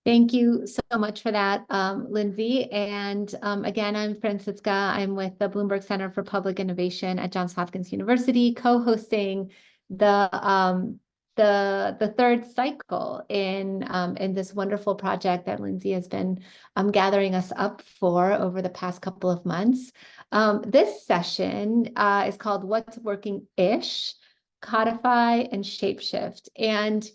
Thank you so much for that, Lindsay. And again, I'm Francisca. I'm with the Bloomberg Center for Public Innovation at Johns Hopkins University, co-hosting the third cycle in this wonderful project that Lindsay has been gathering us up for over the past couple of months. This session is called What's Working-ish, Codify and Shapeshift. And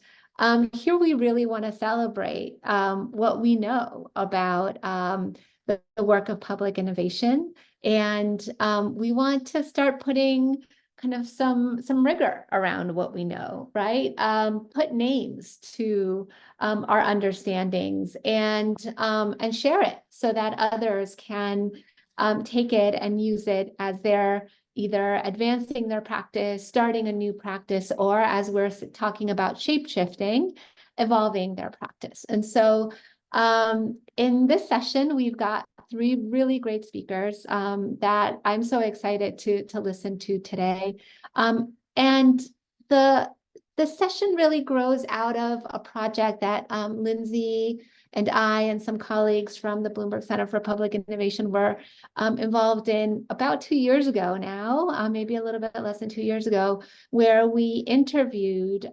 here we really want to celebrate what we know about the work of public innovation. And we want to start putting kind of some rigor around what we know, right? Put names to our understandings and share it so that others can take it and use it as their either advancing their practice, starting a new practice, or as we're talking about shape-shifting, evolving their practice. And so in this session, we've got three really great speakers that I'm so excited to listen to today. And the session really grows out of a project that Lindsay and I and some colleagues from the Bloomberg Center for Public Innovation were involved in about 2 years ago now, maybe a little bit less than 2 years ago, where we interviewed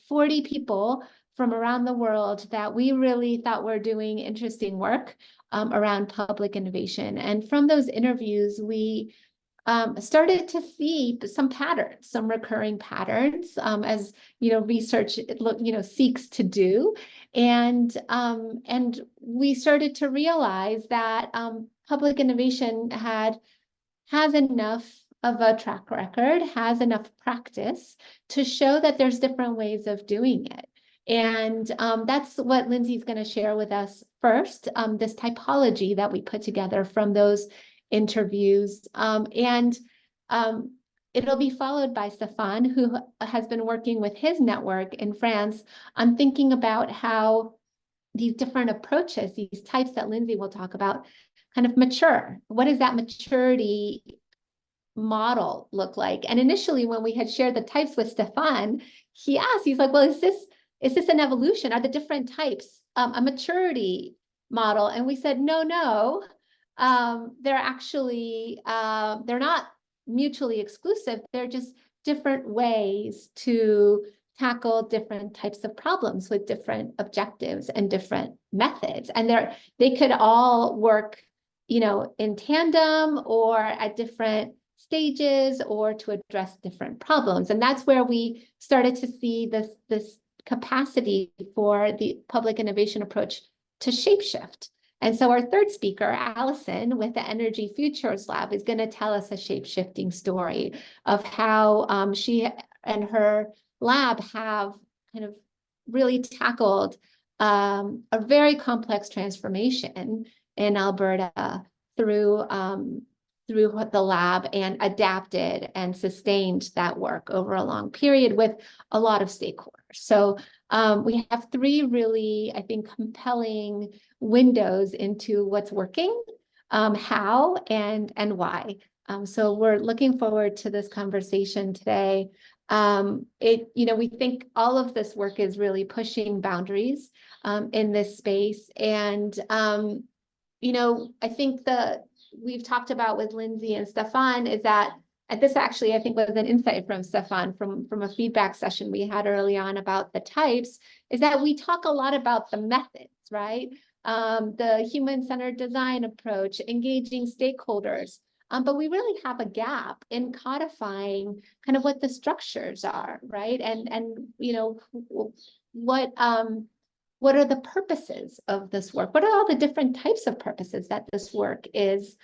40 people from around the world that we really thought were doing interesting work around public innovation. And from those interviews, we started to see some patterns, some recurring patterns, as research seeks to do, and we started to realize that public innovation has enough of a track record, has enough practice to show that there's different ways of doing it. And that's what Lindsay's going to share with us first, this typology that we put together from those interviews. And it'll be followed by Stefan, who has been working with his network in France on thinking about how these different approaches, these types that Lindsay will talk about, kind of mature. What does that maturity model look like? And initially, when we had shared the types with Stefan, he asked, he's like, well, is this an evolution? Are the different types a maturity model? And we said, no. They're actually, they're not mutually exclusive. They're just different ways to tackle different types of problems with different objectives and different methods. And they could all work, in tandem or at different stages or to address different problems. And that's where we started to see this capacity for the public innovation approach to shapeshift. And so our third speaker, Allison, with the Energy Futures Lab, is going to tell us a shape-shifting story of how she and her lab have kind of really tackled a very complex transformation in Alberta through the lab and adapted and sustained that work over a long period with a lot of stakeholders. So we have three really, I think, compelling windows into what's working, how, and why. So we're looking forward to this conversation today. We think all of this work is really pushing boundaries in this space. And, I think we've talked about with Lindsay and Stefan is that, and this actually, I think, was an insight from Stefan from a feedback session we had early on about the types, is that we talk a lot about the methods, right? The human-centered design approach, engaging stakeholders, but we really have a gap in codifying kind of what the structures are, right? And what are the purposes of this work? What are all the different types of purposes that this work is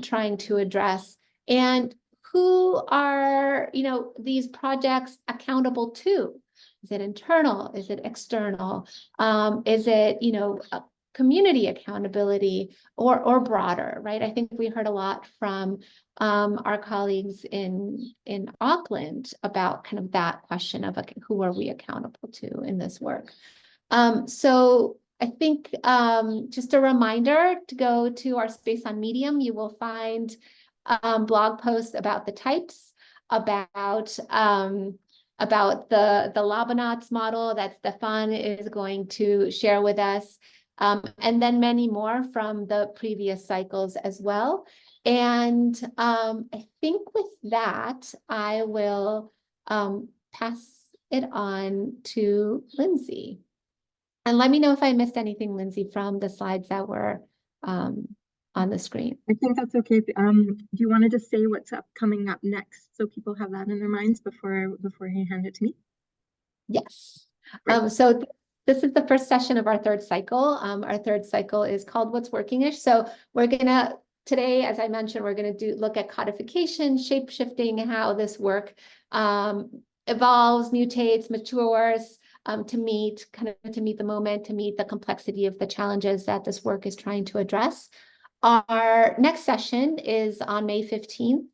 trying to address? And who are, these projects accountable to? Is it internal? Is it external? Is it, community accountability or broader, right? I think we heard a lot from our colleagues in Auckland about kind of that question of who are we accountable to in this work. So I think just a reminder to go to our space on Medium. You will find blog posts about the types, about the Labanats model that Stefan is going to share with us. and then many more from the previous cycles as well. And I think with that, I will pass it on to Lindsay. And let me know if I missed anything, Lindsay, from the slides that were on the screen. I think that's okay. Do you want to just say what's coming up next so people have that in their minds before you hand it to me? Yes. So this is the first session of our third cycle. Our third cycle is called What's Working-ish. So we're gonna today, as I mentioned, we're gonna look at codification, shape-shifting, how this work evolves, mutates, matures to meet the moment, to meet the complexity of the challenges that this work is trying to address. Our next session is on May 15th,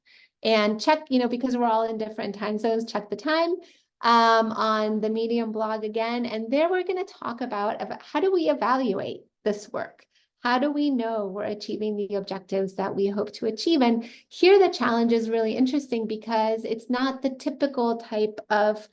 and check, because we're all in different time zones, check the time on the Medium blog again. And there we're going to talk about how do we evaluate this work? How do we know we're achieving the objectives that we hope to achieve? And here the challenge is really interesting because it's not the typical type of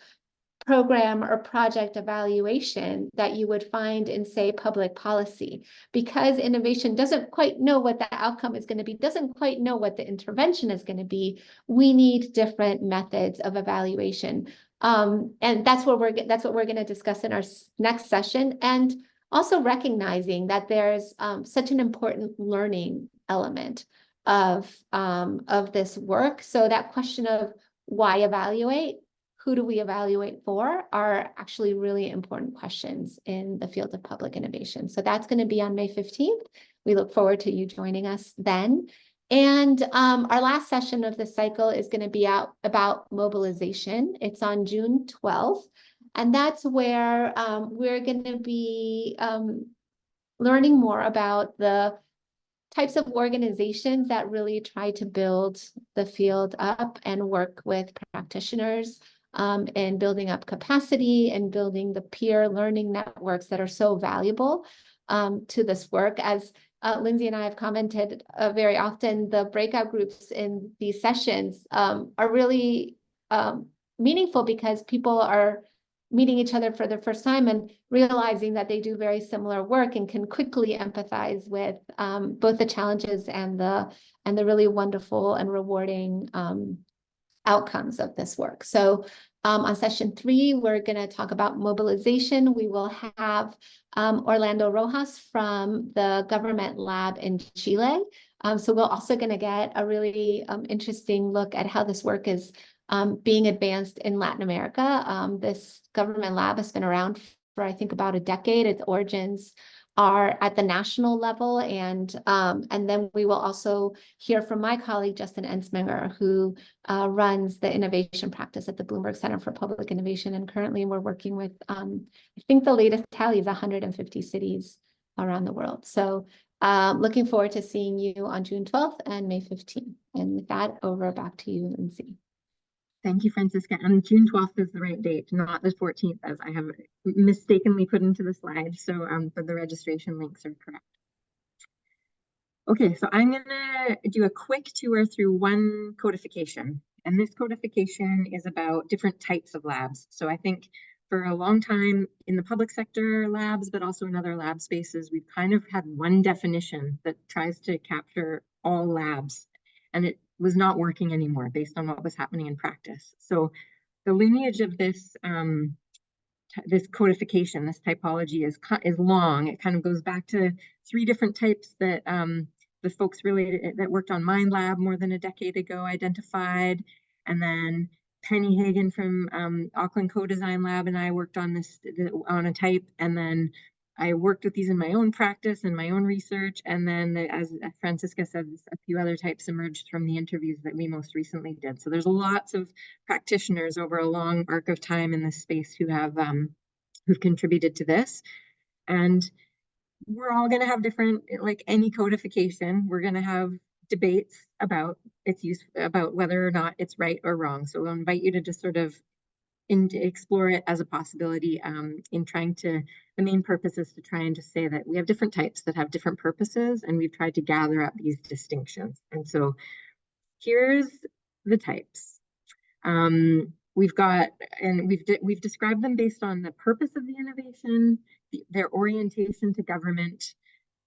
program or project evaluation that you would find in, say, public policy, because innovation doesn't quite know what the outcome is going to be, doesn't quite know what the intervention is going to be. We need different methods of evaluation. And that's what we're going to discuss in our next session. And also recognizing that there's such an important learning element of this work. So that question of why evaluate, who do we evaluate for, are actually really important questions in the field of public innovation. So that's going to be on May 15th. We look forward to you joining us then. And our last session of this cycle is going to be about mobilization. It's on June 12th. And that's where we're going to be learning more about the types of organizations that really try to build the field up and work with practitioners and building up capacity and building the peer learning networks that are so valuable to this work. As Lindsay and I have commented very often, the breakout groups in these sessions are really meaningful because people are meeting each other for the first time and realizing that they do very similar work and can quickly empathize with both the challenges and the really wonderful and rewarding outcomes of this work. So on session 3, we're going to talk about mobilization. We will have Orlando Rojas from the government lab in Chile. So we're also going to get a really interesting look at how this work is being advanced in Latin America. This government lab has been around for, I think, about a decade. Its origins are at the national level. And then we will also hear from my colleague, Justin Ensminger, who runs the innovation practice at the Bloomberg Center for Public Innovation. And currently we're working with, I think the latest tally is 150 cities around the world. So looking forward to seeing you on June 12th and May 15th. And with that, over back to you, Lindsay. Thank you, Francisca. And June 12th is the right date, not the 14th, as I have mistakenly put into the slide. So but the registration links are correct. Okay, so I'm going to do a quick tour through one codification. And this codification is about different types of labs. So I think for a long time in the public sector labs, but also in other lab spaces, we've kind of had one definition that tries to capture all labs. And it was not working anymore based on what was happening in practice. So the lineage of this this codification, this typology is long. It kind of goes back to 3 different types that the folks that worked on Mind Lab more than a decade ago identified. And then Penny Hagen from Auckland Co-Design Lab and I worked on on a type. And then I worked with these in my own practice and my own research. And then, as Francisca said, a few other types emerged from the interviews that we most recently did. So there's lots of practitioners over a long arc of time in this space who have who've contributed to this. And we're all going to have different, like any codification, we're going to have debates about its use, about whether or not it's right or wrong. So we'll invite you to just sort of explore it as a possibility in trying to, the main purpose is to try and just say that we have different types that have different purposes, and we've tried to gather up these distinctions. And so here's the types. we've described them based on the purpose of the innovation, their orientation to government,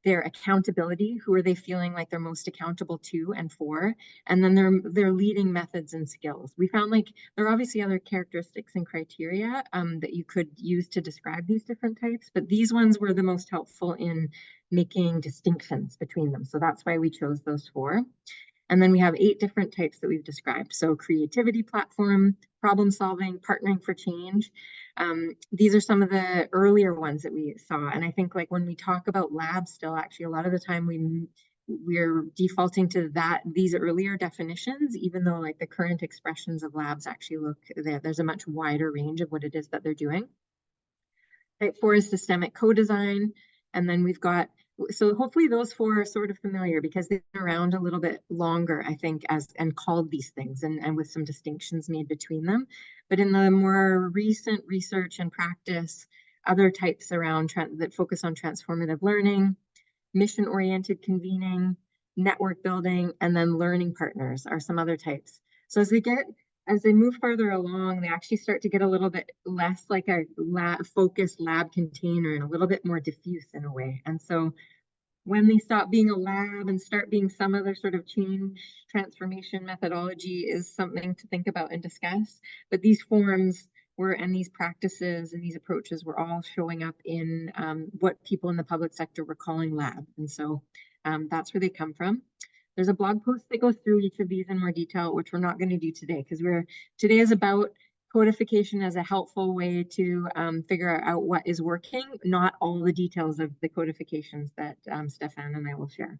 their accountability, who are they feeling like they're most accountable to and for, and then their leading methods and skills. We found like there are obviously other characteristics and criteria that you could use to describe these different types, but these ones were the most helpful in making distinctions between them. So that's why we chose those 4. And then we have 8 different types that we've described. So creativity platform, problem solving, partnering for change. These are some of the earlier ones that we saw. And I think like when we talk about labs still, actually a lot of the time we're defaulting to these earlier definitions, even though like the current expressions of labs actually there's a much wider range of what it is that they're doing. Type 4 is systemic co-design. And then we've got, so hopefully those 4 are sort of familiar because they've been around a little bit longer, I think, and called these things and with some distinctions made between them. But in the more recent research and practice, other types around that focus on transformative learning, mission-oriented convening, network building, and then learning partners are some other types. So as they move further along, they actually start to get a little bit less like a focused lab container and a little bit more diffuse in a way. And so when they stop being a lab and start being some other sort of change transformation methodology is something to think about and discuss. But these forms and these practices and these approaches were all showing up in what people in the public sector were calling lab. And so that's where they come from. There's a blog post that goes through each of these in more detail, which we're not going to do today because today is about codification as a helpful way to figure out what is working, not all the details of the codifications that Stefan and I will share.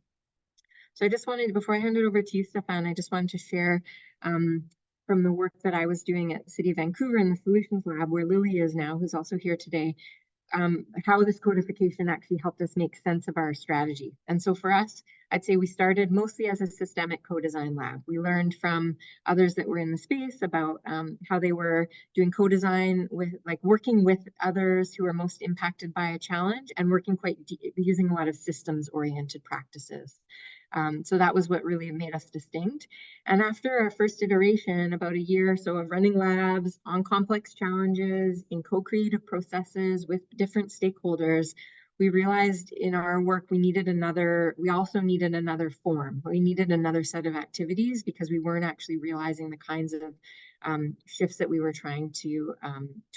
So I just wanted, before I hand it over to you, Stefan, I just wanted to share from the work that I was doing at the City of Vancouver in the Solutions Lab, where Lily is now, who's also here today, how this codification actually helped us make sense of our strategy. And so for us, I'd say we started mostly as a systemic co-design lab. We learned from others that were in the space about how they were doing co-design with working with others who are most impacted by a challenge and working using a lot of systems-oriented practices. So that was what really made us distinct. And after our first iteration, about a year or so of running labs on complex challenges in co-creative processes with different stakeholders, we realized in our work we also needed another form. We needed another set of activities because we weren't actually realizing the kinds of shifts that we were trying to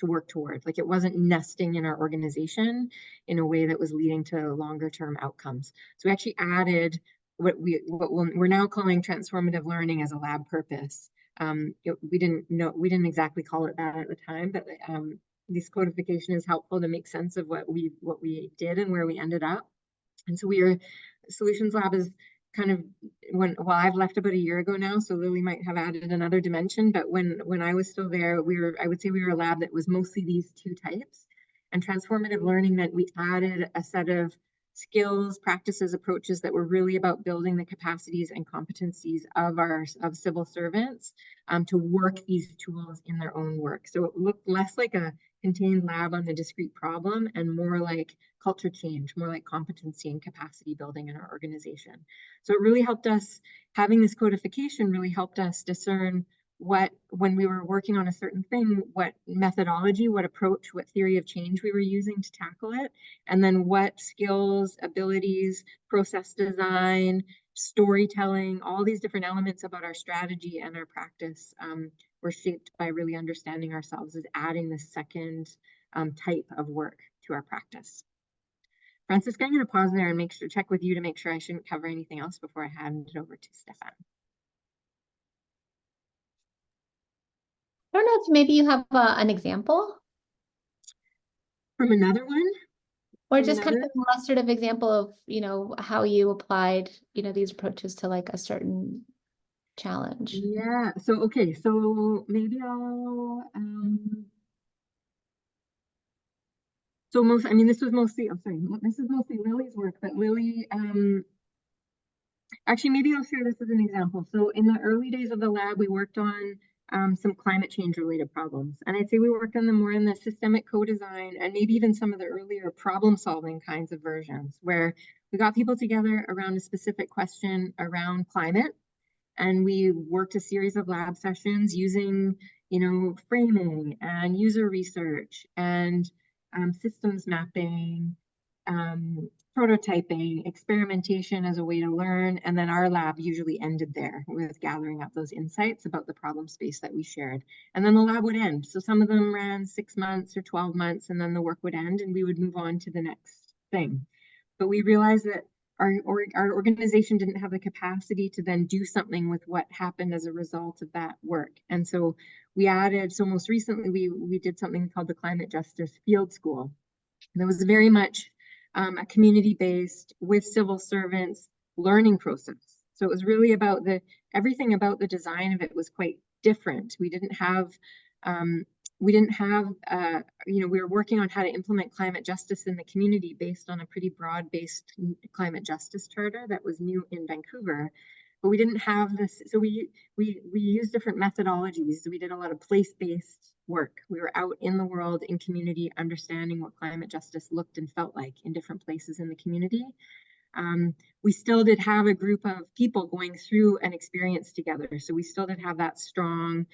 work toward. Like it wasn't nesting in our organization in a way that was leading to longer term outcomes. So we actually added what we're now calling transformative learning as a lab purpose. We didn't exactly call it that at the time, but this codification is helpful to make sense of what we did and where we ended up. And so Solutions Lab is kind of I've left about a year ago now, so Lily might have added another dimension, but when I was still there, I would say we were a lab that was mostly these 2 types. And transformative learning meant we added a set of skills, practices, approaches that were really about building the capacities and competencies of civil servants to work these tools in their own work. So it looked less like a contained lab on a discrete problem and more like culture change, more like competency and capacity building in our organization. So it really helped us, having this codification really helped us discern when we were working on a certain thing, what methodology, what approach, what theory of change we were using to tackle it, and then what skills, abilities, process design, storytelling, all these different elements about our strategy and our practice were shaped by really understanding ourselves as adding this second type of work to our practice. Francisca, I'm going to pause there and check with you to make sure I shouldn't cover anything else before I hand it over to Stefan. I don't know if maybe you have an example From another one? or just kind of an illustrative example of, how you applied, these approaches to like a certain challenge. Yeah. So, okay. So maybe I'll, this was mostly, this is mostly Lily's work, but Lily, actually, maybe I'll share this as an example. So in the early days of the lab, we worked on some climate change related problems. And I'd say we worked on them more in the systemic co-design and maybe even some of the earlier problem solving kinds of versions where we got people together around a specific question around climate. And we worked a series of lab sessions using, framing and user research and systems mapping, prototyping, experimentation as a way to learn. And then our lab usually ended there with gathering up those insights about the problem space that we shared. And then the lab would end. So some of them ran 6 months or 12 months, and then the work would end and we would move on to the next thing. But we realized that our organization didn't have the capacity to then do something with what happened as a result of that work. And so we added, so most recently we did something called the Climate Justice Field School. That was very much a community-based, with civil servants, learning process. So it was really about everything about the design of it was quite different. We were working on how to implement climate justice in the community based on a pretty broad-based climate justice charter that was new in Vancouver. But we didn't have this, so we used different methodologies. We did a lot of place-based work. We were out in the world, in community, understanding what climate justice looked and felt like in different places in the community. We still did have a group of people going through an experience together. So we still did have that strong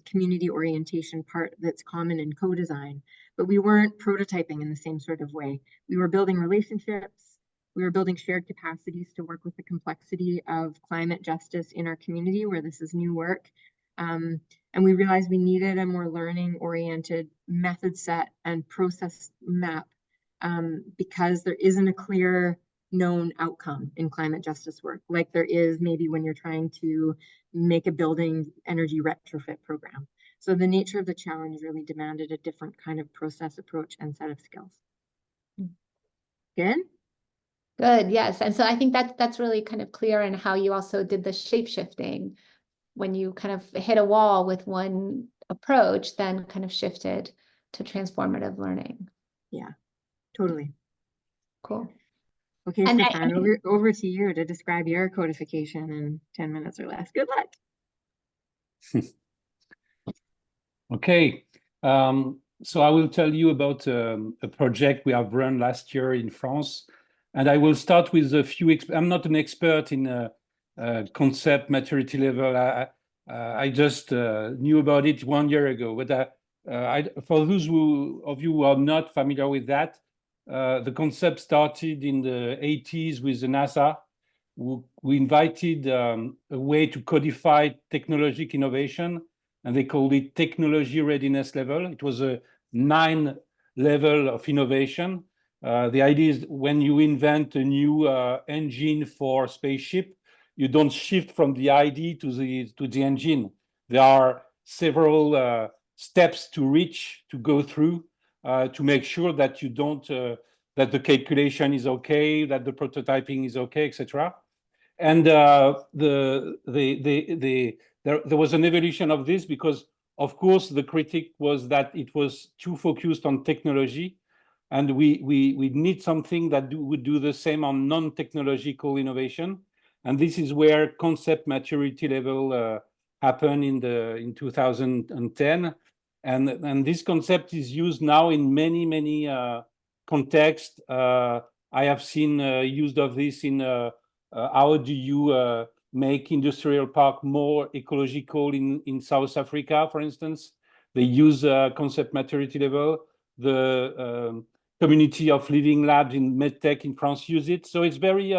community orientation part that's common in co-design, but we weren't prototyping in the same sort of way. We were building relationships. We were building shared capacities to work with the complexity of climate justice in our community where this is new work. And we realized we needed a more learning-oriented method set and process map because there isn't a clear known outcome in climate justice work, like there is maybe when you're trying to make a building energy retrofit program. So the nature of the challenge really demanded a different kind of process approach and set of skills. Good? Good, yes. And so I think that's really kind of clear in how you also did the shape shifting. When you kind of hit a wall with one approach, then kind of shifted to transformative learning. Yeah, totally. Cool. Okay, Stefan, over to you to describe your codification in 10 minutes or less. Good luck. Okay, so I will tell you about a project we have run last year in France. And I will start with a few, I'm not an expert in concept maturity level. I just knew about it 1 year ago. But for those of you who are not familiar with that, the concept started in the 80s with the NASA. We invited a way to codify technological innovation, and they called it technology readiness level. It was a 9 level of innovation. The idea is when you invent a new engine for spaceship, you don't shift from the idea to the engine. There are several steps to go through to make sure that you don't that the calculation is okay, that the prototyping is okay, etc. And there was an evolution of this because, of course, the critique was that it was too focused on technology, and we need something that would do the same on non-technological innovation. And this is where concept maturity level happened in 2010. And this concept is used now in many contexts. I have seen use of this in how do you make industrial park more ecological in South Africa, for instance. They use concept maturity level. The community of living labs in medtech in France use it. So it's very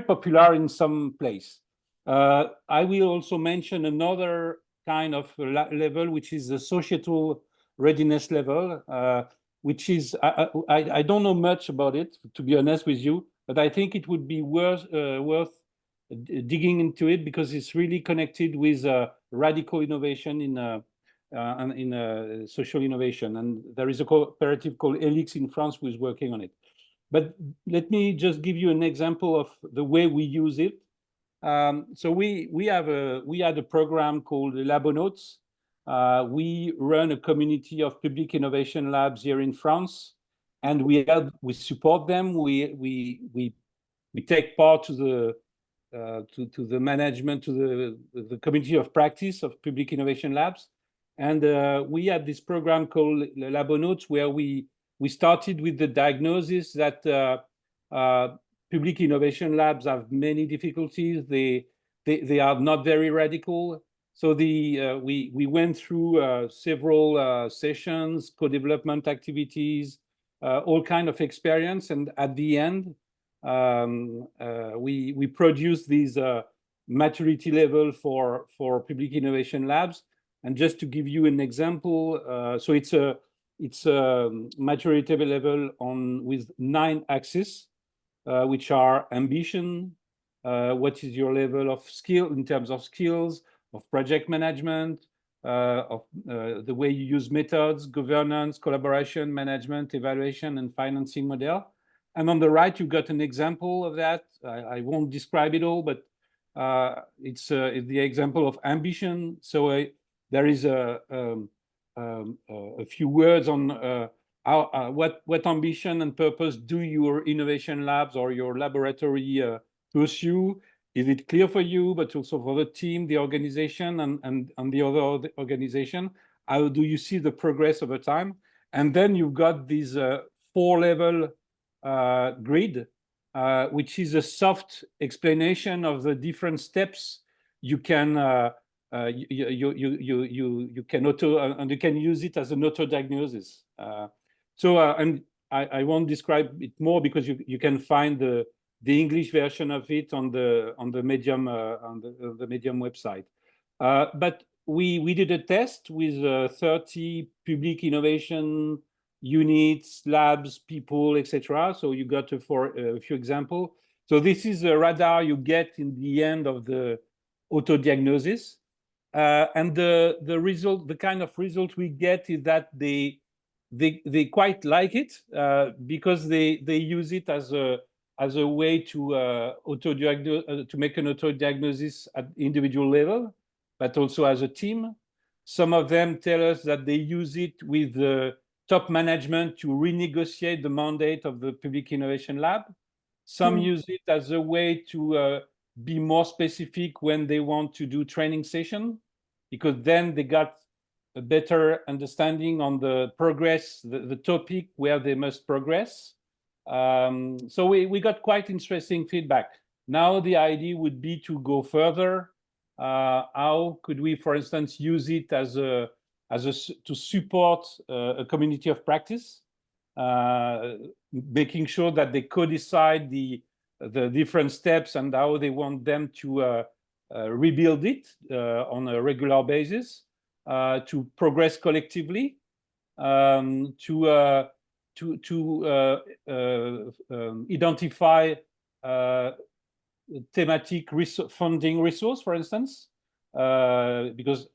popular in some place. I will also mention another kind of level, which is the societal readiness level, which is, I don't know much about it, to be honest with you, but I think it would be worth digging into it because it's really connected with radical innovation in social innovation. And there is a cooperative called Elix in France who is working on it. But let me just give you an example of the way we use it. So we had a program called Labonautes. We run a community of public innovation labs here in France, and we support them. We take part to the management, to the community of practice of public innovation labs. And we had this program called Labonautes, where we started with the diagnosis that public innovation labs have many difficulties. They are not very radical. So we went through several sessions, co-development activities, all kind of experience, and at the end, we produced these maturity level for public innovation labs. And just to give you an example, so it's a maturity level with 9 axes, which are ambition, what is your level of skill in terms of skills, of project management, of the way you use methods, governance, collaboration, management, evaluation, and financing model. And on the right, you've got an example of that. I won't describe it all, but it's the example of ambition. So there is a few words on what ambition and purpose do your innovation labs or your laboratory pursue? Is it clear for you, but also for the team, the organization, and the other organization? How do you see the progress over time? And then you've got this 4-level grid, which is a soft explanation of the different steps you can you can and you can use it as an auto diagnosis. And I won't describe it more because you can find the English version of it on the Medium the Medium website. But we did a test with 30 public innovation units, labs, people, etc. So you got for a few examples. So this is a radar you get in the end of the auto diagnosis, and the result, the kind of result we get is that they quite like it because they use it as a way to to make an auto diagnosis at individual level, but also as a team. Some of them tell us that they use it with the top management to renegotiate the mandate of the public innovation lab. Some use it as a way to be more specific when they want to do training session, because then they got a better understanding on the progress, the topic where they must progress. So we got quite interesting feedback. Now the idea would be to go further. How could we, for instance, use it to support a community of practice, making sure that they co-decide the different steps and how they want them to rebuild it on a regular basis, to progress collectively, to identify thematic funding resource, for instance, because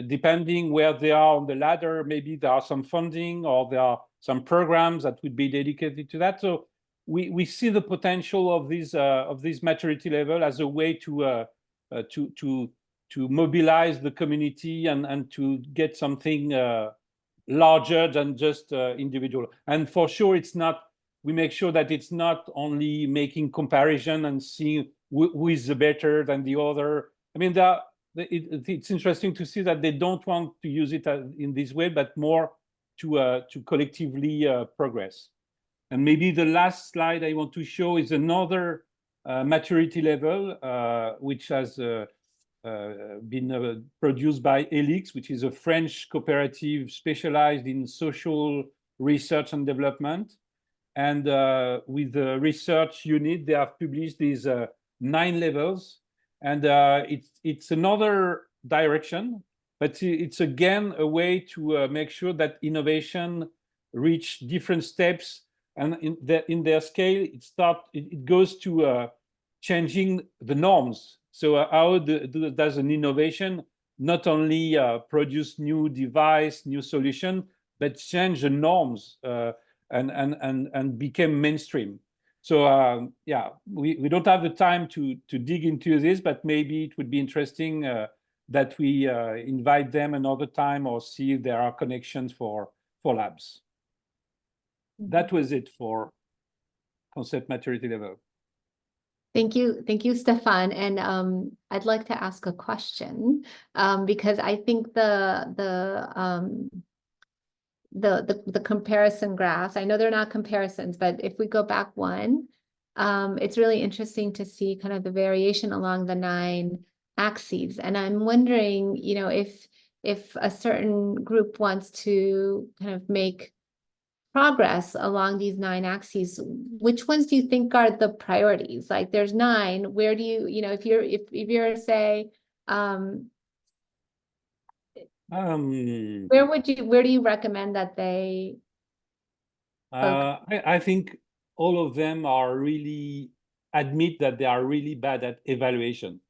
depending where they are on the ladder, maybe there are some funding or there are some programs that would be dedicated to that. So we see the potential of this maturity level as a way to mobilize the community and to get something larger than just individual. And for sure, it's not. We make sure that it's not only making comparison and seeing who is better than the other. I mean, it's interesting to see that they don't want to use it in this way, but more to collectively progress. And maybe the last slide I want to show is another maturity level, which has been produced by Helix, which is a French cooperative specialized in social research and development. And with the research unit, they have published these 9 levels. And it's another direction, but it's again a way to make sure that innovation reach different steps. And in their scale, it goes to changing the norms. So how does an innovation not only produce new device, new solution, but change the norms and become mainstream? So yeah, we don't have the time to dig into this, but maybe it would be interesting that we invite them another time or see if there are connections for labs. That was it for concept maturity level. Thank you, Stefan. And I'd like to ask a question because I think the comparison graphs, I know they're not comparisons, but if we go back one, it's really interesting to see kind of the variation along the 9 axes. And I'm wondering, if a certain group wants to kind of make progress along these 9 axes, which ones do you think are the priorities? Like there's 9, where do you, if you're say, Um, where do you recommend that they focus? I think all of them are really admit that they are really bad at evaluation.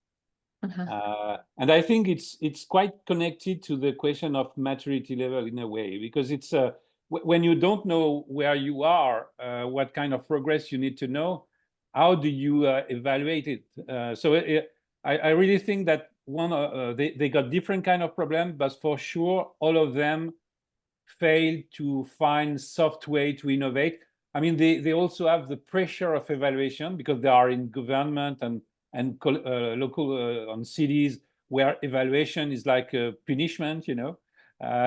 And I think it's quite connected to the question of maturity level in a way, because it's when you don't know where you are, what kind of progress you need to know, how do you evaluate it? I really think that they got different kind of problems, but for sure all of them failed to find soft way to innovate. I mean, they also have the pressure of evaluation because they are in government and local on cities where evaluation is like a punishment,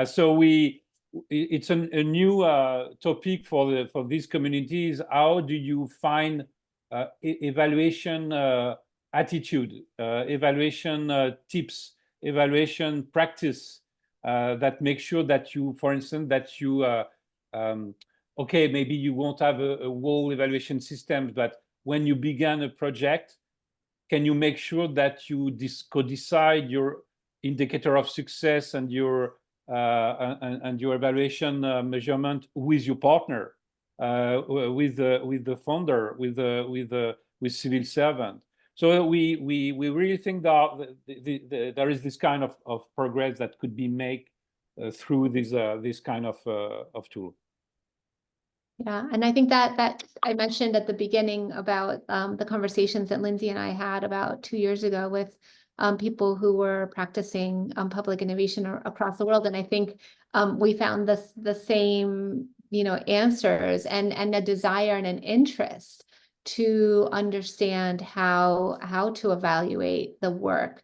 So it's a new topic for these communities. How do you find evaluation attitude, evaluation tips, evaluation practice that make sure that you, for instance, that you okay, maybe you won't have a whole evaluation system, but when you begin a project, can you make sure that you decide your indicator of success and your evaluation measurement with your partner, with the founder, with civil servant? So we really think that there is this kind of progress that could be made through this kind of tool. Yeah, and I think that I mentioned at the beginning about the conversations that Lindsay and I had about 2 years ago with people who were practicing public innovation across the world, and I think we found the same answers and a desire and an interest to understand how to evaluate the work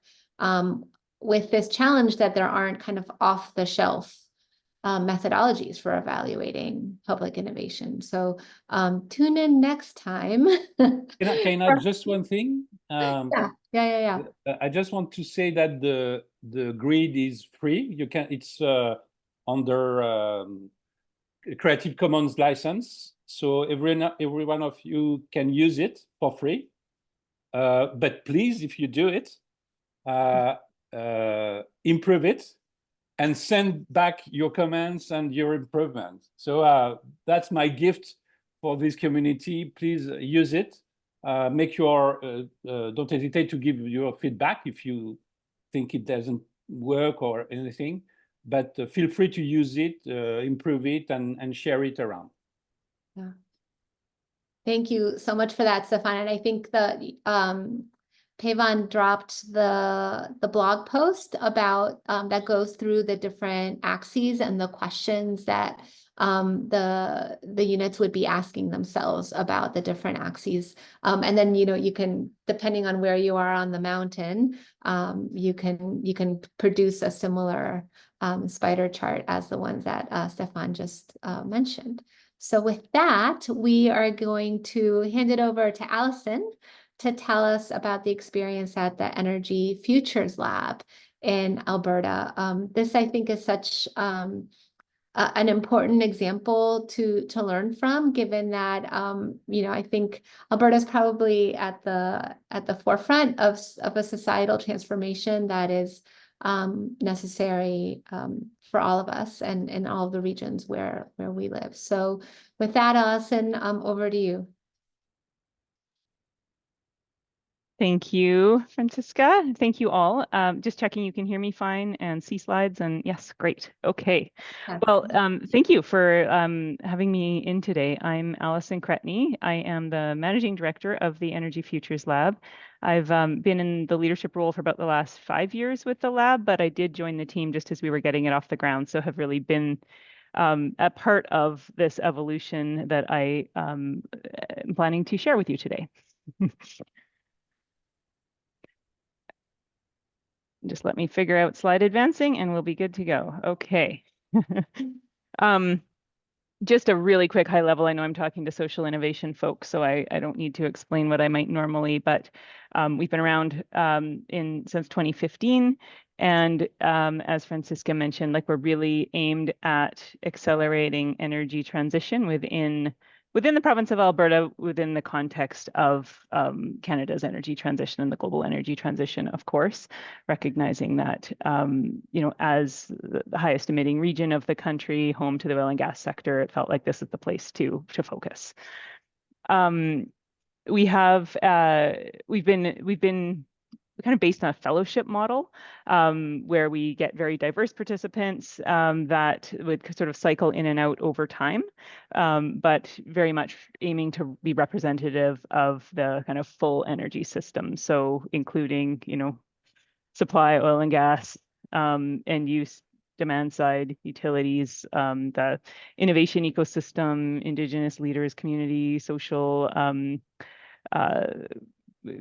with this challenge that there aren't kind of off the shelf methodologies for evaluating public innovation. So tune in next time. Can I add just one thing? Yeah. I just want to say that the grid is free. It's under Creative Commons license, so every one of you can use it for free. But please, if you do it, improve it and send back your comments and your improvements. So that's my gift for this community. Please use it. Don't hesitate to give your feedback if you think it doesn't work or anything, but feel free to use it, improve it, and share it around. Yeah. Thank you so much for that, Stefan. And I think that Pavan dropped the blog post about that goes through the different axes and the questions that the units would be asking themselves about the different axes. And then you can, depending on where you are on the mountain, you can produce a similar spider chart as the ones that Stefan just mentioned. So with that, we are going to hand it over to Allison to tell us about the experience at the Energy Futures Lab in Alberta. This, I think, is such an important example to learn from, given that I think Alberta is probably at the forefront of a societal transformation that is necessary for all of us and in all of the regions where we live. So with that, Allison, over to you. Thank you, Francisca. Thank you all. Just checking you can hear me fine and see slides, and yes, great. Okay. Well, thank you for having me in today. I'm Allison Cretney. I am the Managing Director of the Energy Futures Lab. I've been in the leadership role for about the last 5 years with the lab, but I did join the team just as we were getting it off the ground, so have really been a part of this evolution that I am planning to share with you today. Just let me figure out slide advancing and we'll be good to go. Okay. just a really quick high level. I know I'm talking to social innovation folks, so I don't need to explain what I might normally, but we've been around since 2015. And as Francisca mentioned, like we're really aimed at accelerating energy transition within the province of Alberta, within the context of Canada's energy transition and the global energy transition, of course, recognizing that, as the highest emitting region of the country, home to the oil and gas sector, it felt like this is the place to focus. We've been kind of based on a fellowship model where we get very diverse participants that would sort of cycle in and out over time, but very much aiming to be representative of the kind of full energy system. So including, supply, oil and gas, end use, demand side, utilities, the innovation ecosystem, Indigenous leaders, community, social,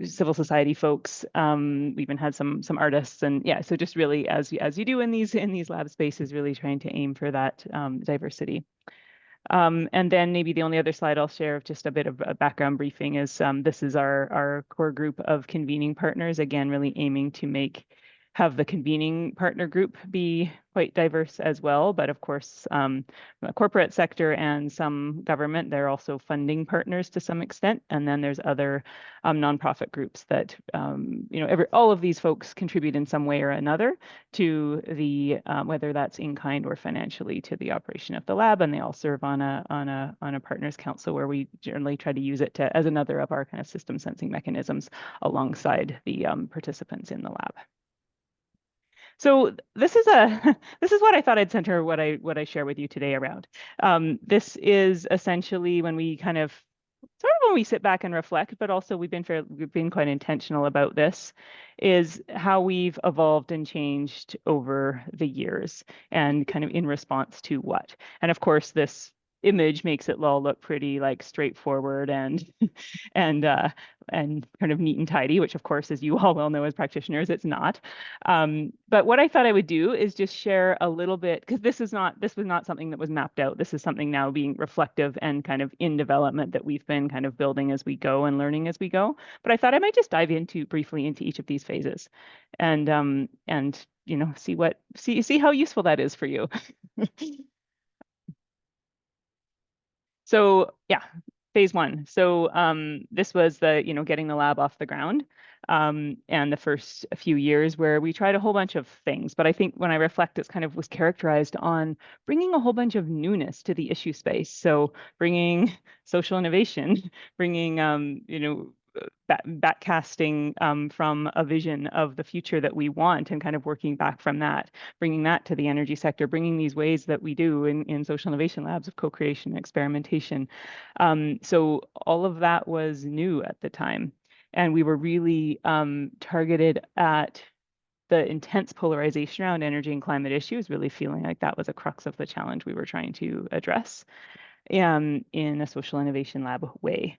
civil society folks. We even had some artists, and yeah, so just really as you do in these lab spaces, really trying to aim for that diversity. And then maybe the only other slide I'll share of just a bit of a background briefing is this is our core group of convening partners, again, really aiming to have the convening partner group be quite diverse as well. But of course, the corporate sector and some government, they're also funding partners to some extent. And then there's other nonprofit groups that, all of these folks contribute in some way or another to the, whether that's in kind or financially, to the operation of the lab. And they all serve on a partners council where we generally try to use it as another of our kind of system sensing mechanisms alongside the participants in the lab. So this is what I thought I'd center what I share with you today around. This is essentially when we kind of when we sit back and reflect, but also we've been quite intentional about this, is how we've evolved and changed over the years and kind of in response to what. And of course, this image makes it all look pretty like straightforward and and kind of neat and tidy, which of course, as you all well know as practitioners, it's not. But what I thought I would do is just share a little bit, because this was not something that was mapped out. This is something now being reflective and kind of in development that we've been kind of building as we go and learning as we go. But I thought I might just dive briefly into each of these phases and see how useful that is for you. So yeah, phase one. So this was the, getting the lab off the ground, and the first few years where we tried a whole bunch of things. But I think when I reflect, it's kind of was characterized on bringing a whole bunch of newness to the issue space. So bringing social innovation, bringing, backcasting from a vision of the future that we want and kind of working back from that, bringing that to the energy sector, bringing these ways that we do in social innovation labs of co-creation and experimentation. So all of that was new at the time. And we were really targeted at the intense polarization around energy and climate issues, really feeling like that was a crux of the challenge we were trying to address in a social innovation lab way.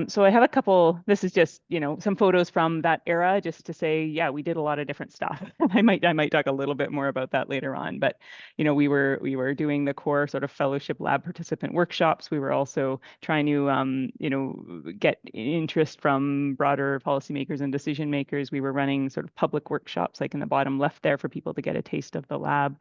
So I have a couple, this is just, some photos from that era just to say, yeah, we did a lot of different stuff. I might talk a little bit more about that later on, but, we were doing the core sort of fellowship lab participant workshops. We were also trying to, get interest from broader policymakers and decision makers. We were running sort of public workshops, like in the bottom left there, for people to get a taste of the lab.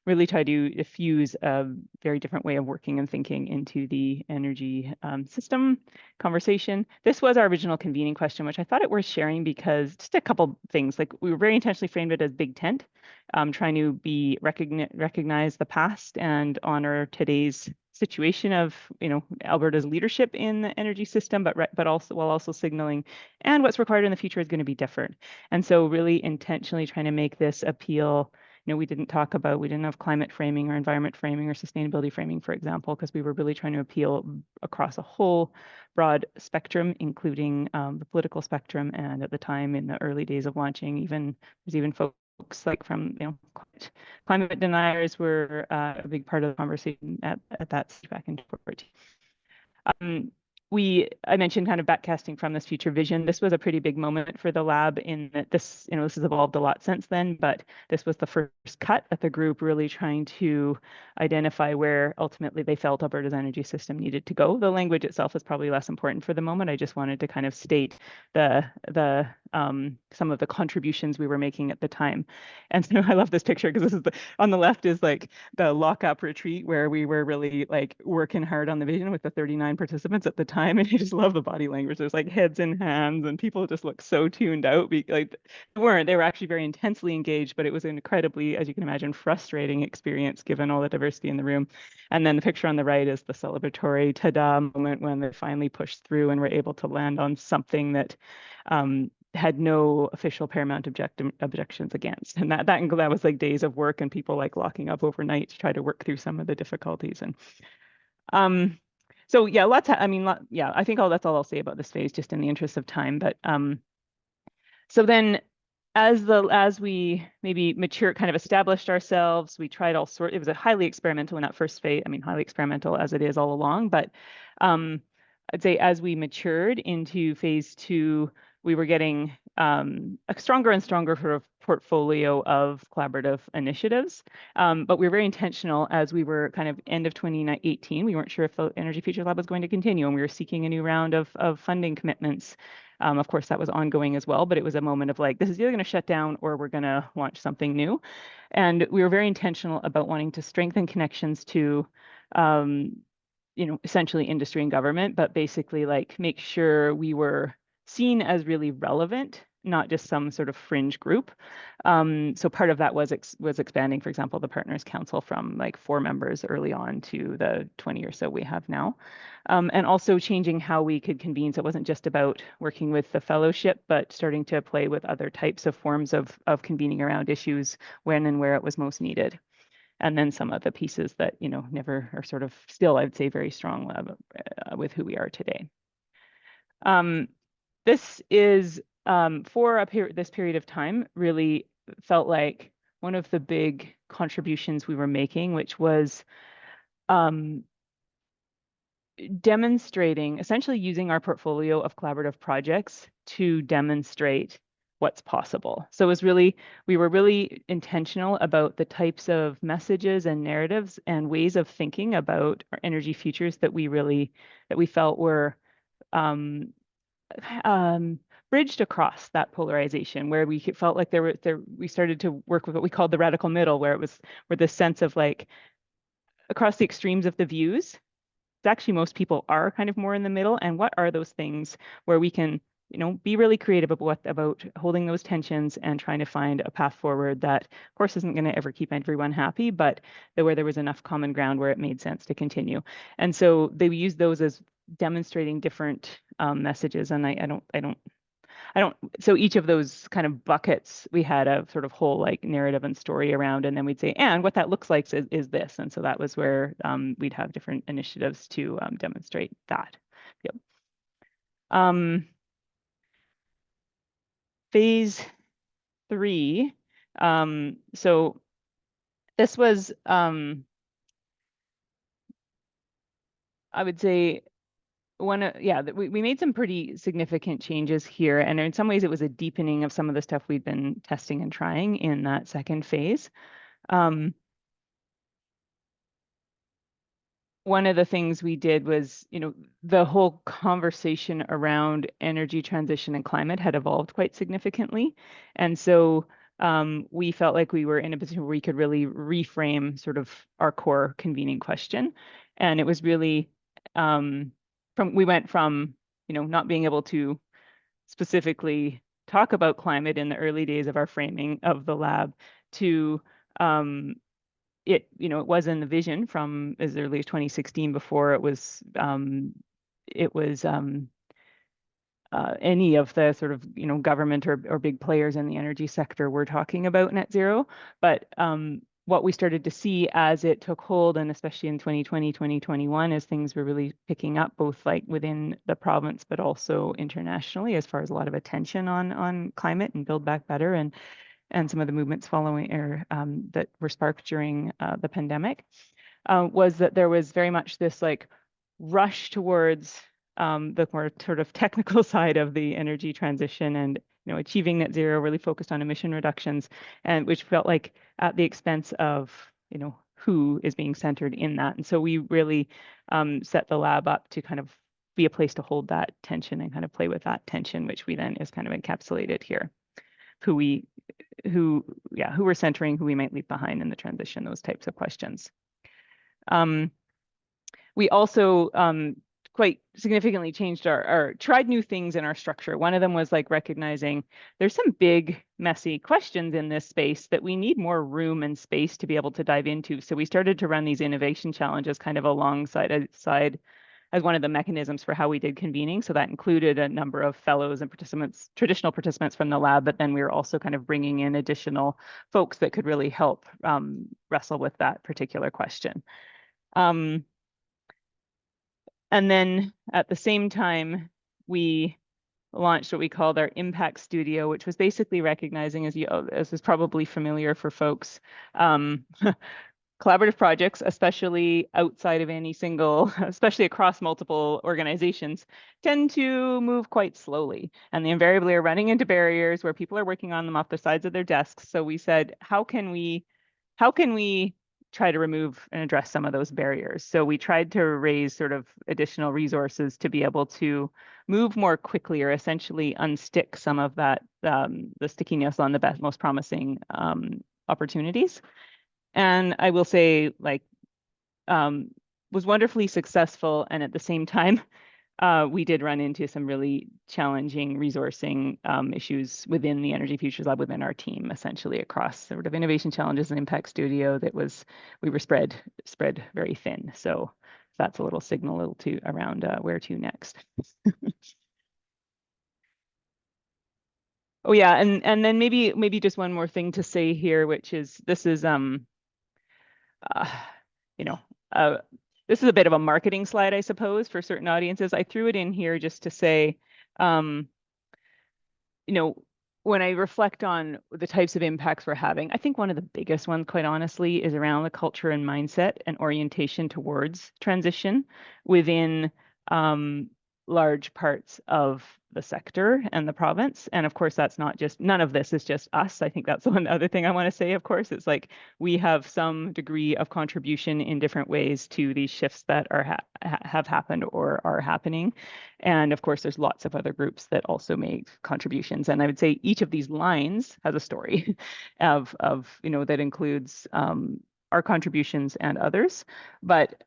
Really try to diffuse a very different way of working and thinking into the energy system conversation. This was our original convening question, which I thought it worth sharing because just a couple things, like we were very intentionally framed it as big tent, trying to recognize the past and honor today's situation of, Alberta's leadership in the energy system, but also while also signaling, and what's required in the future is going to be different. And so really intentionally trying to make this appeal. We didn't have climate framing or environment framing or sustainability framing, for example, because we were really trying to appeal across a whole broad spectrum, including the political spectrum. And at the time, in the early days of launching, there's even folks like from, climate deniers were a big part of the conversation at that stage back in 2014. I mentioned kind of backcasting from this future vision. This was a pretty big moment for the lab in that this has evolved a lot since then, but this was the first cut at the group really trying to identify where ultimately they felt Alberta's energy system needed to go. The language itself is probably less important for the moment. I just wanted to kind of state some of the contributions we were making at the time. And so I love this picture because this is on the left is like the lock-up retreat where we were really like working hard on the vision with the 39 participants at the time. And I just love the body language. There's like heads and hands and people just look so tuned out. Like they were actually very intensely engaged, but it was an incredibly, as you can imagine, frustrating experience given all the diversity in the room. And then the picture on the right is the celebratory ta-da moment when they finally pushed through and were able to land on something that had no official paramount objections against. And that was like days of work and people like locking up overnight to try to work through some of the difficulties. And so yeah, I think that's all I'll say about this phase, just in the interest of time. But so then as we maybe mature, kind of established ourselves, we tried all sorts. It was a highly experimental in that first phase. I mean, highly experimental as it is all along. But I'd say as we matured into phase 2, we were getting a stronger and stronger sort of portfolio of collaborative initiatives. But we were very intentional as we were kind of end of 2018. We weren't sure if the Energy Futures Lab was going to continue, and we were seeking a new round of funding commitments. Of course, that was ongoing as well, but it was a moment of like, this is either going to shut down or we're going to launch something new. And we were very intentional about wanting to strengthen connections to essentially industry and government, but basically like make sure we were seen as really relevant, not just some sort of fringe group. So part of that was expanding, for example, the Partners Council from like 4 members early on to the 20 or so we have now. And also changing how we could convene. So it wasn't just about working with the fellowship, but starting to play with other types of forms of convening around issues when and where it was most needed. And then some of the pieces that, never are sort of still, I'd say, very strong with who we are today. This is for this period of time really felt like one of the big contributions we were making, which was demonstrating, essentially using our portfolio of collaborative projects to demonstrate what's possible. So we were really intentional about the types of messages and narratives and ways of thinking about our energy futures that we felt were bridged across that polarization, where we felt like we started to work with what we called the radical middle, where this sense of like across the extremes of the views. Actually, most people are kind of more in the middle. And what are those things where we can, be really creative about holding those tensions and trying to find a path forward that, of course, isn't going to ever keep everyone happy, but where there was enough common ground where it made sense to continue. And so they used those as demonstrating different messages. And so each of those kind of buckets, we had a sort of whole like narrative and story around, and then we'd say, and what that looks like is this. And so that was where we'd have different initiatives to demonstrate that. Yep. Phase 3. So this was, I would say, we made some pretty significant changes here. And in some ways, it was a deepening of some of the stuff we'd been testing and trying in that second phase. One of the things we did was, the whole conversation around energy transition and climate had evolved quite significantly. And so we felt like we were in a position where we could really reframe sort of our core convening question. And it was really, we went from, not being able to specifically talk about climate in the early days of our framing of the lab to it was in the vision from as early as 2016 before it was any of the sort of government or big players in the energy sector were talking about net zero. But what we started to see as it took hold, and especially in 2020, 2021, as things were really picking up both like within the province, but also internationally, as far as a lot of attention on climate and Build Back Better and some of the movements following or that were sparked during the pandemic, was that there was very much this like rush towards the more sort of technical side of the energy transition and achieving net zero, really focused on emission reductions, and which felt like at the expense of who is being centered in that. And so we really set the lab up to kind of be a place to hold that tension and kind of play with that tension, which we then is kind of encapsulated here. Who we're centering, who we might leave behind in the transition, those types of questions. We also quite significantly changed our tried new things in our structure. One of them was like recognizing there's some big, messy questions in this space that we need more room and space to be able to dive into. So we started to run these innovation challenges kind of alongside as one of the mechanisms for how we did convening. So that included a number of fellows and participants, traditional participants from the lab, but then we were also kind of bringing in additional folks that could really help wrestle with that particular question. And then at the same time, we launched what we called our Impact Studio, which was basically recognizing, as is probably familiar for folks, collaborative projects, especially outside of any single, especially across multiple organizations, tend to move quite slowly. And they invariably are running into barriers where people are working on them off the sides of their desks. So we said, how can we try to remove and address some of those barriers? So we tried to raise sort of additional resources to be able to move more quickly, or essentially unstick some of that, the stickiness on the most promising opportunities. And I will say, like, was wonderfully successful. And at the same time, we did run into some really challenging resourcing issues within the Energy Futures Lab, within our team, essentially across sort of innovation challenges and Impact Studio. We were spread very thin. So that's a little signal around where to next. Oh yeah, and then maybe just one more thing to say here, which is this is this is a bit of a marketing slide, I suppose, for certain audiences. I threw it in here just to say, when I reflect on the types of impacts we're having, I think one of the biggest ones, quite honestly, is around the culture and mindset and orientation towards transition within large parts of the sector and the province. And of course, that's not just, none of this is just us. I think that's one other thing I want to say, of course. It's like we have some degree of contribution in different ways to these shifts that have happened or are happening. And of course, there's lots of other groups that also make contributions. And I would say each of these lines has a story of that includes our contributions and others. But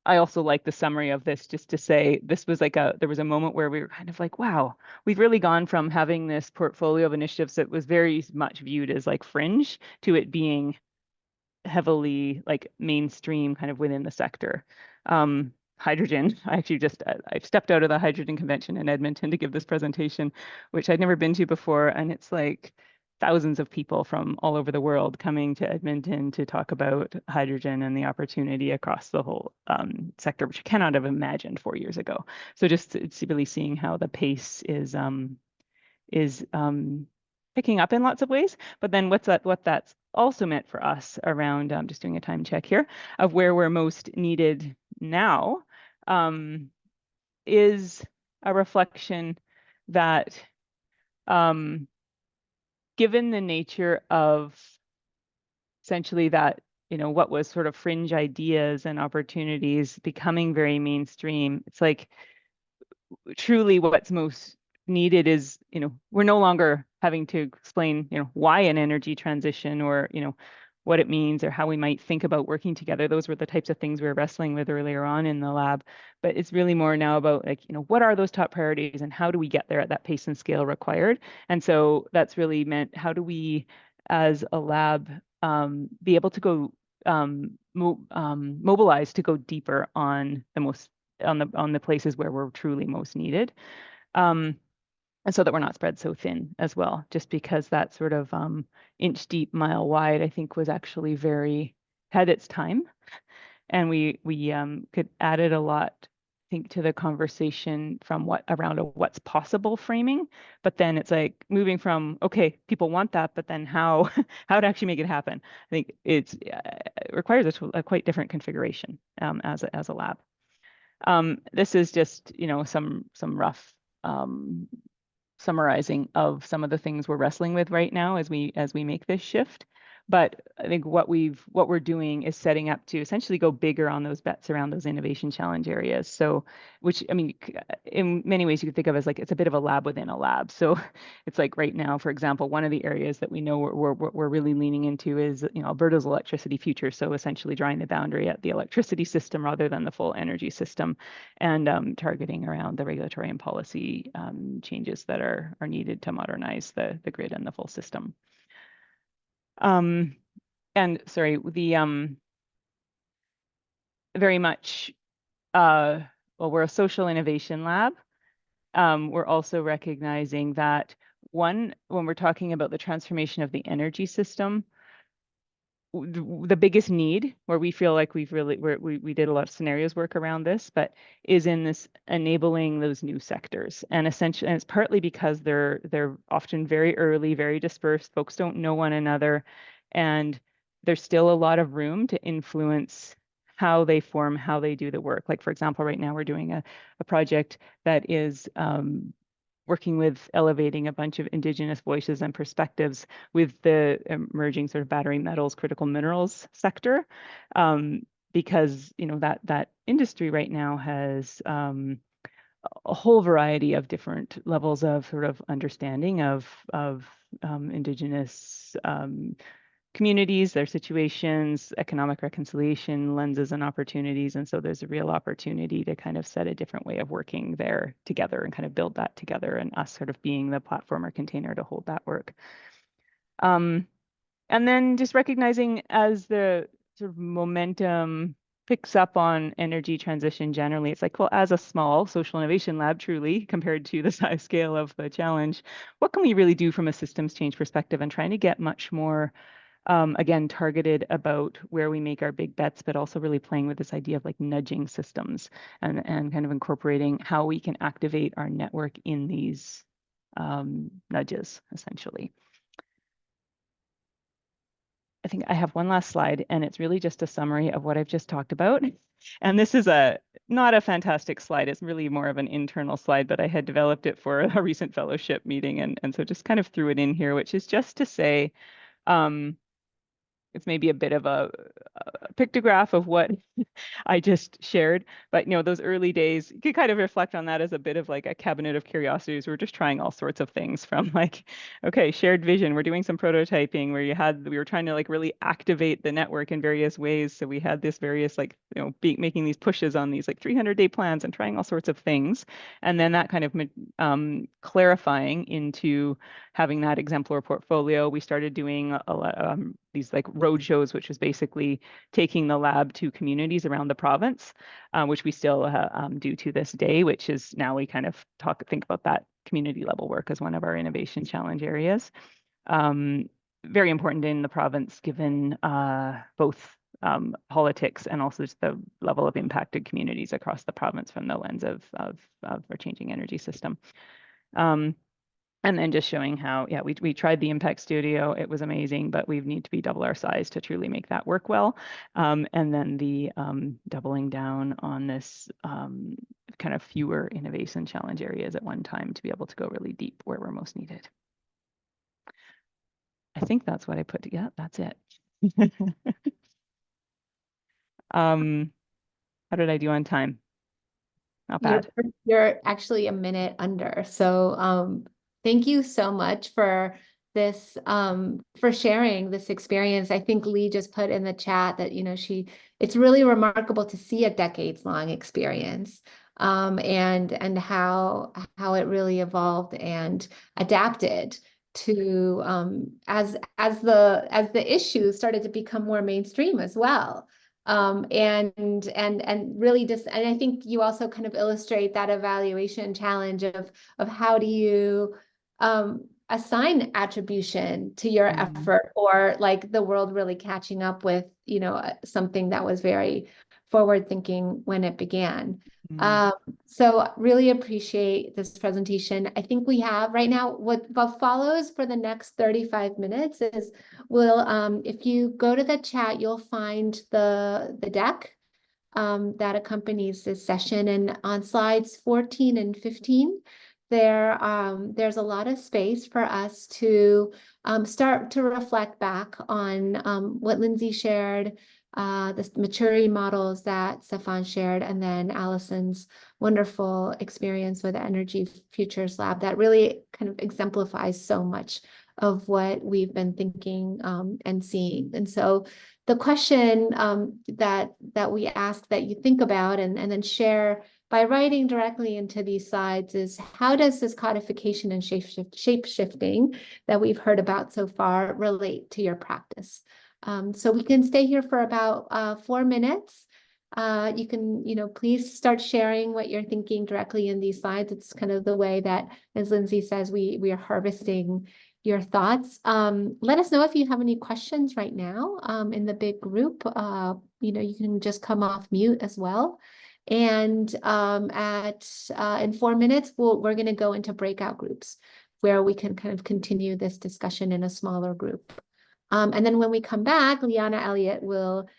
I also like the summary of this, just to say this was like there was a moment where we were kind of like, wow, we've really gone from having this portfolio of initiatives that was very much viewed as like fringe to it being heavily like mainstream kind of within the sector. Hydrogen, I've stepped out of the hydrogen convention in Edmonton to give this presentation, which I'd never been to before. And it's like thousands of people from all over the world coming to Edmonton to talk about hydrogen and the opportunity across the whole sector, which I cannot have imagined 4 years ago. So just it's really seeing how the pace is picking up in lots of ways. But then what that's also meant for us around, just doing a time check here, of where we're most needed now, is a reflection that given the nature of essentially that, what was sort of fringe ideas and opportunities becoming very mainstream, it's like truly what's most needed is, we're no longer having to explain, why an energy transition or, what it means or how we might think about working together. Those were the types of things we were wrestling with earlier on in the lab. But it's really more now about like, what are those top priorities and how do we get there at that pace and scale required? And so that's really meant, how do we as a lab be able to go mobilize to go deeper on the places where we're truly most needed. And so that we're not spread so thin as well, just because that sort of inch deep, mile wide, I think was actually had its time. And we could added a lot, I think, to the conversation from around what's possible framing. But then it's like moving from, okay, people want that, but then how to actually make it happen. I think it requires a quite different configuration as a lab. This is just, some rough summarizing of some of the things we're wrestling with right now as we make this shift. But I think what we're doing is setting up to essentially go bigger on those bets around those innovation challenge areas. So, which, I mean, in many ways you could think of as like it's a bit of a lab within a lab. So it's like right now, for example, one of the areas that we know we're really leaning into is, Alberta's electricity future. So essentially drawing the boundary at the electricity system rather than the full energy system, and targeting around the regulatory and policy changes that are needed to modernize the grid and the full system. And sorry, the very much well, we're a social innovation lab. We're also recognizing that when we're talking about the transformation of the energy system, the biggest need where we feel like we did a lot of scenarios work around this, but is in this enabling those new sectors. And essentially, and it's partly because they're often very early, very dispersed. Folks don't know one another, and there's still a lot of room to influence how they form, how they do the work. Like, for example, right now we're doing a project that is working with elevating a bunch of Indigenous voices and perspectives with the emerging sort of battery metals, critical minerals sector, because that industry right now has a whole variety of different levels of sort of understanding of Indigenous communities, their situations, economic reconciliation, lenses and opportunities. And so there's a real opportunity to kind of set a different way of working there together and kind of build that together, and us sort of being the platform or container to hold that work. And then just recognizing as the sort of momentum picks up on energy transition generally, it's like, well, as a small social innovation lab, truly, compared to the size scale of the challenge, what can we really do from a systems change perspective, and trying to get much more again, targeted about where we make our big bets, but also really playing with this idea of like nudging systems and kind of incorporating how we can activate our network in these nudges, essentially. I think I have one last slide, and it's really just a summary of what I've just talked about. And this is not a fantastic slide. It's really more of an internal slide, but I had developed it for a recent fellowship meeting, and so just kind of threw it in here, which is just to say, it's maybe a bit of a pictograph of what I just shared, but those early days, you could kind of reflect on that as a bit of like a cabinet of curiosities. We're just trying all sorts of things, from like, okay, shared vision. We're doing some prototyping where we were trying to like really activate the network in various ways. So we had this various like, making these pushes on these like 300-day plans and trying all sorts of things. And then that kind of clarifying into having that exemplar portfolio. We started doing a lot these like road shows, which is basically taking the lab to communities around the province, which we still do to this day, which is now we kind of think about that community level work as one of our innovation challenge areas. Very important in the province, given both politics and also just the level of impacted communities across the province from the lens of our changing energy system. And then just showing how, yeah, we tried the Impact Studio. It was amazing, but we need to be double our size to truly make that work well. And then the doubling down on this kind of fewer innovation challenge areas at one time to be able to go really deep where we're most needed. I think that's what I put together. That's it. How did I do on time? Not bad. You're actually a minute under. So thank you so much for this, for sharing this experience. I think Lee just put in the chat that, it's really remarkable to see a decades-long experience, and how it really evolved and adapted to as the issue started to become more mainstream as well. And really just, and I think you also kind of illustrate that evaluation challenge of how do you assign attribution to your effort, or like the world really catching up with, something that was very forward thinking when it began. So really appreciate this presentation. I think we have right now, what follows for the next 35 minutes is if you go to the chat, you'll find the deck that accompanies this session. And on slides 14 and 15, there's a lot of space for us to start to reflect back on what Lindsay shared, the maturity models that Stefan shared, and then Allison's wonderful experience with the Energy Futures Lab that really kind of exemplifies so much of what we've been thinking and seeing. And so the question that we ask that you think about and then share by writing directly into these slides is, how does this codification and shape shifting that we've heard about so far relate to your practice? So we can stay here for about 4 minutes. You can, please start sharing what you're thinking directly in these slides. It's kind of the way that, as Lindsay says, we are harvesting your thoughts. Let us know if you have any questions right now in the big group. You can just come off mute as well. And in 4 minutes, we're going to go into breakout groups where we can kind of continue this discussion in a smaller group. And then when we come back, Liana Elliott will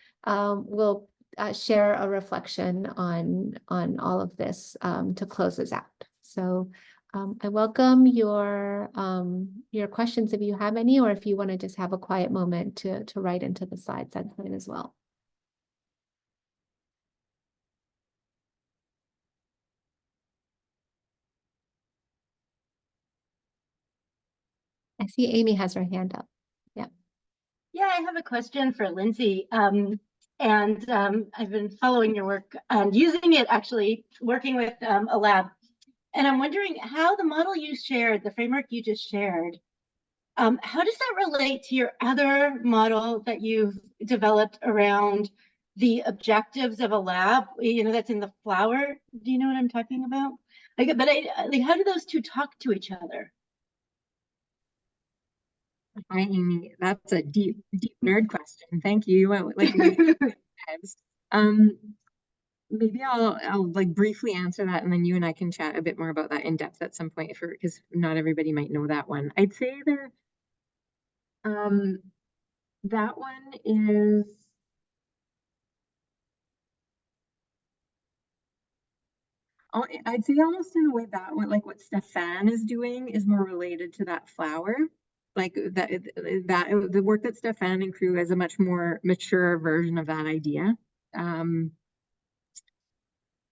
share a reflection on all of this to close us out. So I welcome your questions if you have any, or if you want to just have a quiet moment to write into the slides, that's fine as well. I see Amy has her hand up. Yeah. Yeah, I have a question for Lindsay. I've been following your work and using it, actually working with a lab. And I'm wondering how the model you shared, the framework you just shared, how does that relate to your other model that you've developed around the objectives of a lab, that's in the flower? Do you know what I'm talking about? How do those two talk to each other? Hi, Amy. That's a deep nerd question. Thank you. Maybe I'll like briefly answer that, and then you and I can chat a bit more about that in depth at some point, because not everybody might know that one. I'd say that one is I'd say almost in a way that one, like what Stefan is doing, is more related to that flower. Like that the work that Stefan and crew is a much more mature version of that idea.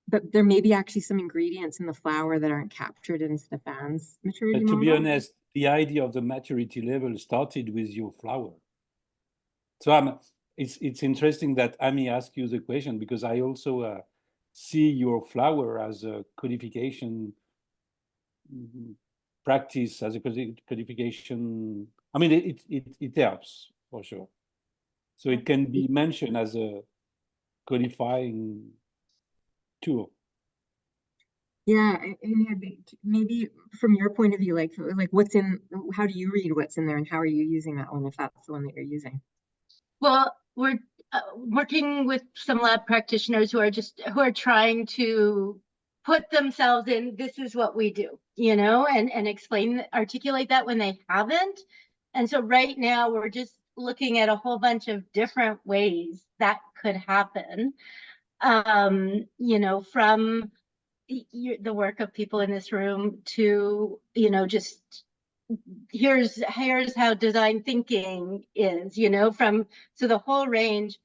But there may be actually some ingredients in the flower that aren't captured in Stefan's maturity model. To be honest, the idea of the maturity level started with your flower. So it's interesting that Amy asked you the question, because I also see your flower as a codification practice, as a codification. I mean, it helps for sure. So it can be mentioned as a codifying tool. Yeah, maybe from your point of view, like what's in, how do you read what's in there, and how are you using that one, if that's the one that you're using? Well, we're working with some lab practitioners who are trying to put themselves in, this is what we do, and articulate that when they haven't. And so right now we're just looking at a whole bunch of different ways that could happen. From the work of people in this room to, just here's how design thinking is, so the whole range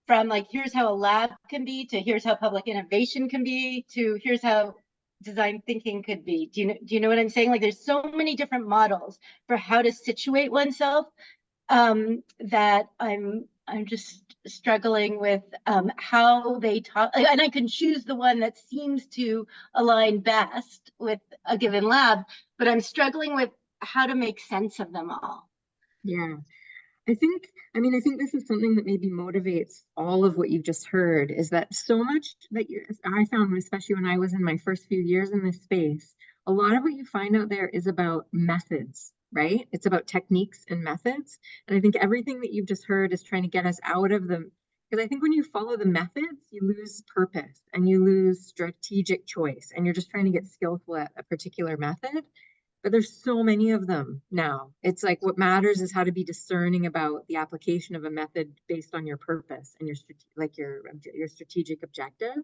from like, here's how a lab can be, to here's how public innovation can be, to here's how design thinking could be. Do you know what I'm saying? Like, there's so many different models for how to situate oneself that I'm just struggling with how they talk, and I can choose the one that seems to align best with a given lab, but I'm struggling with how to make sense of them all. Yeah, I think this is something that maybe motivates all of what you've just heard, is that so much that I found, especially when I was in my first few years in this space, a lot of what you find out there is about methods, right? It's about techniques and methods. And I think everything that you've just heard is trying to get us out of them. Because I think when you follow the methods, you lose purpose and you lose strategic choice, and you're just trying to get skillful at a particular method. but there's so many of them now. It's like what matters is how to be discerning about the application of a method based on your purpose and your strategic objective.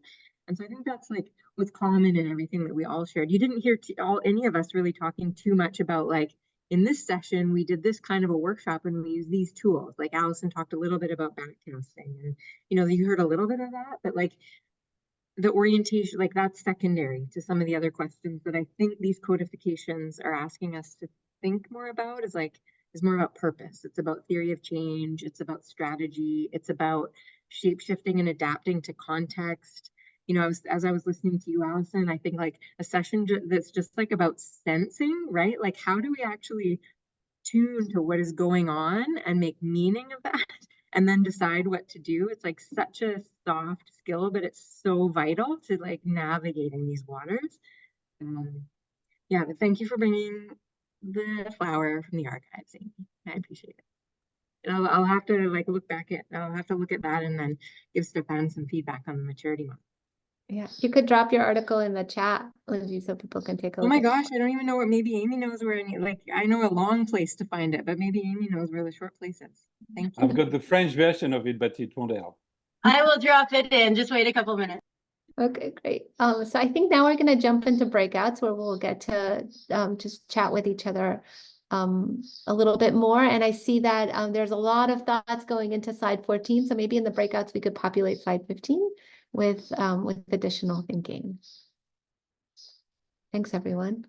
And so I think that's like what's common in everything that we all shared. You didn't hear any of us really talking too much about like, in this session, we did this kind of a workshop and we used these tools. Like Allison talked a little bit about backcasting, and you heard a little bit of that, but like the orientation, like that's secondary to some of the other questions that I think these codifications are asking us to think more about is more about purpose. It's about theory of change. It's about strategy. It's about shape shifting and adapting to context. As I was listening to you, Allison, I think like a session that's just like about sensing, right? Like how do we actually tune to what is going on and make meaning of that and then decide what to do? It's like such a soft skill, but it's so vital to like navigating these waters. Yeah, but thank you for bringing the flower from the archives, Amy. I appreciate it. And I'll have to like look at that and then give Stefan some feedback on the maturity month. Yeah, you could drop your article in the chat, Lindsay, so people can take a look. Oh my gosh, I don't even know maybe Amy knows where I know a long place to find it, but maybe Amy knows where the short place is. Thank you. I've got the French version of it, but it won't help. I will drop it in. Just wait a couple minutes. Okay, great. So I think now we're going to jump into breakouts where we'll get to just chat with each other a little bit more. And I see that there's a lot of thoughts going into slide 14. So maybe in the breakouts, we could populate slide 15 with additional thinking. Thanks, everyone.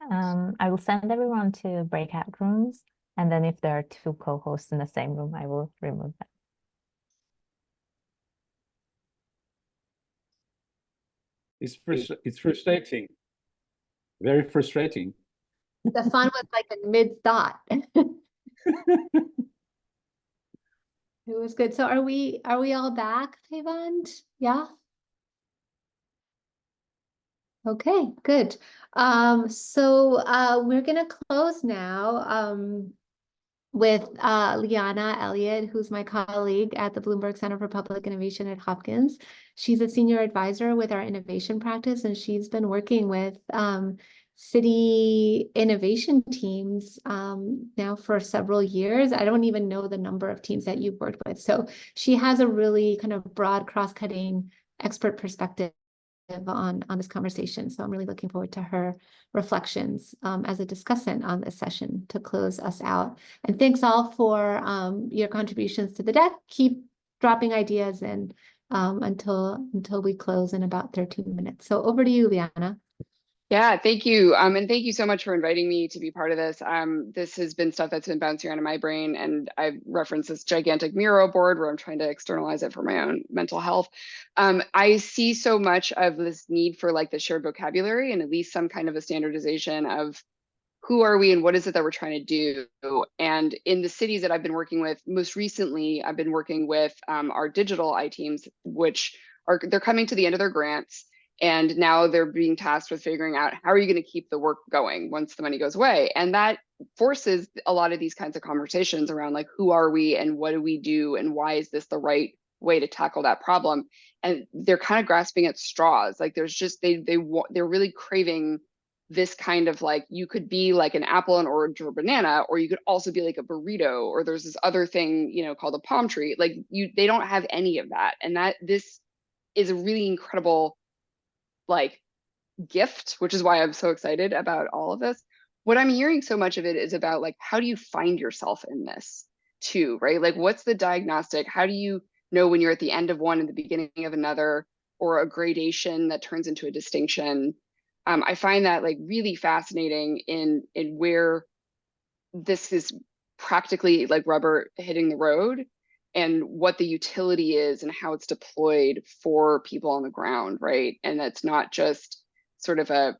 I will send everyone to breakout rooms. And then if there are two co-hosts in the same room, I will remove them. It's frustrating. Very frustrating. The fun was like a mid-thought. It was good. So are we all back, Tavand? Yeah. Okay, good. So we're gonna close now with Liana Elliott, who's my colleague at the Bloomberg Center for Public Innovation at Hopkins. She's a senior advisor with our innovation practice, and she's been working with city innovation teams now for several years. I don't even know the number of teams that you've worked with. So she has a really kind of broad, cross-cutting expert perspective on this conversation. So I'm really looking forward to her reflections as a discussant on this session to close us out. And thanks all for your contributions to the deck. Keep dropping ideas in until we close in about 13 minutes. So over to you, Liana. Yeah, thank you. And thank you so much for inviting me to be part of this. This has been stuff that's been bouncing around in my brain, and I've referenced this gigantic Miro board where I'm trying to externalize it for my own mental health. I see so much of this need for like the shared vocabulary and at least some kind of a standardization of who are we and what is it that we're trying to do. And in the cities that I've been working with, most recently, I've been working with our digital I teams, which they're coming to the end of their grants. And now they're being tasked with figuring out how are you going to keep the work going once the money goes away. And that forces a lot of these kinds of conversations around like, who are we and what do we do and why is this the right way to tackle that problem? And they're kind of grasping at straws. Like there's just, they're really craving this kind of like, you could be like an apple, an orange, or a banana, or you could also be like a burrito, or there's this other thing, you know, called a palm tree. Like they don't have any of that. And this is a really incredible like gift, which is why I'm so excited about all of this. What I'm hearing so much of it is about like, how do you find yourself in this too, right? Like what's the diagnostic? How do you know when you're at the end of one and the beginning of another, or a gradation that turns into a distinction? I find that like really fascinating in where this is practically like rubber hitting the road, and what the utility is and how it's deployed for people on the ground, right? And that's not just sort of a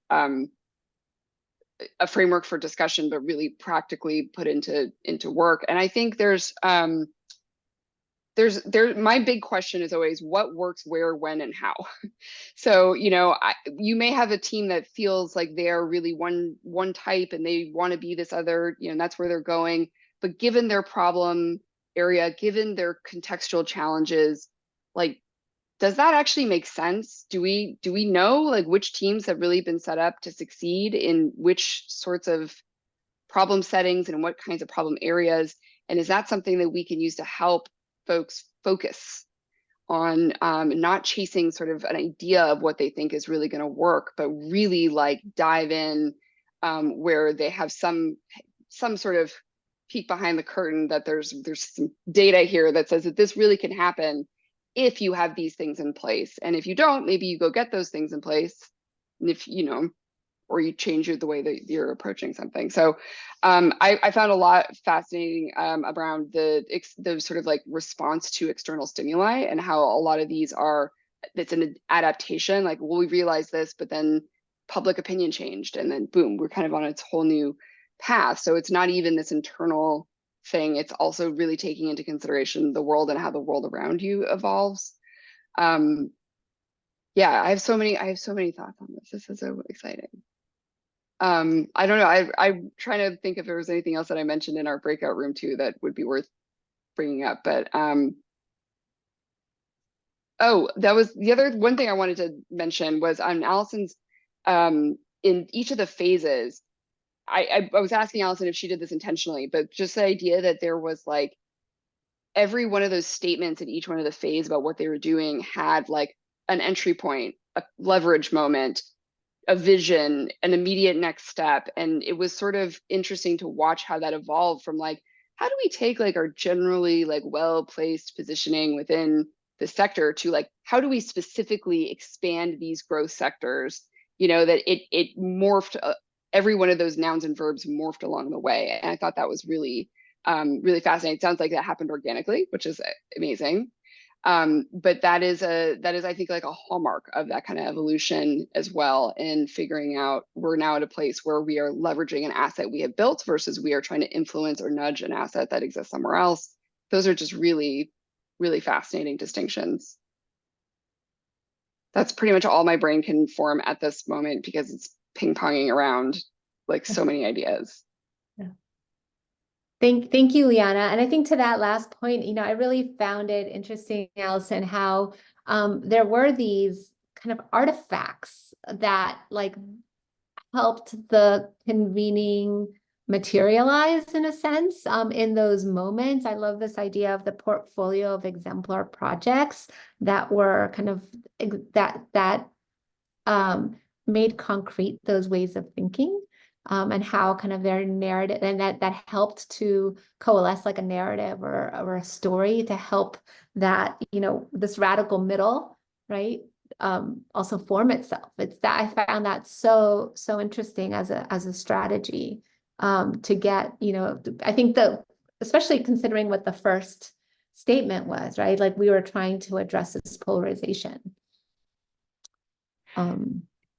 framework for discussion, but really practically put into work. And I think my big question is always what works where, when, and how. So, you know, you may have a team that feels like they're really one type and they want to be this other, you know, and that's where they're going. But given their problem area, given their contextual challenges, like does that actually make sense? Do we know like which teams have really been set up to succeed in which sorts of problem settings and what kinds of problem areas? And is that something that we can use to help folks focus on not chasing sort of an idea of what they think is really going to work, but really like dive in where they have some sort of peek behind the curtain that there's some data here that says that this really can happen if you have these things in place. And if you don't, maybe you go get those things in place. And if, you know, or you change the way that you're approaching something. So I found a lot fascinating around the sort of like response to external stimuli and how a lot of these are, it's an adaptation, like, well, we realized this, but then public opinion changed and then boom, we're kind of on its whole new path. So it's not even this internal thing. It's also really taking into consideration the world and how the world around you evolves. Yeah, I have so many thoughts on this. This is so exciting. I don't know. I'm trying to think if there was anything else that I mentioned in our breakout room too that would be worth bringing up. But oh, that was the other one thing I wanted to mention was on Allison's in each of the phases. I was asking Allison if she did this intentionally, but just the idea that there was like every one of those statements in each one of the phase about what they were doing had like an entry point, a leverage moment, a vision, an immediate next step. And it was sort of interesting to watch how that evolved from like, how do we take like our generally like well-placed positioning within the sector to like, how do we specifically expand these growth sectors? You know, that it morphed, every one of those nouns and verbs morphed along the way. And I thought that was really, really fascinating. It sounds like that happened organically, which is amazing. But that is I think like a hallmark of that kind of evolution as well, in figuring out we're now at a place where we are leveraging an asset we have built versus we are trying to influence or nudge an asset that exists somewhere else. Those are just really, really fascinating distinctions. That's pretty much all my brain can form at this moment because it's ping-ponging around like so many ideas. Yeah. Thank you, Liana. And I think to that last point, you know, I really found it interesting, Allison, how there were these kind of artifacts that like helped the convening materialize in a sense in those moments. I love this idea of the portfolio of exemplar projects that were kind of that made concrete those ways of thinking. And how kind of their narrative, and that helped to coalesce like a narrative or a story to help that, you know, this radical middle, right, also form itself. It's that I found that so interesting as a strategy to get, you know, I think especially considering what the first statement was, right, like we were trying to address this polarization.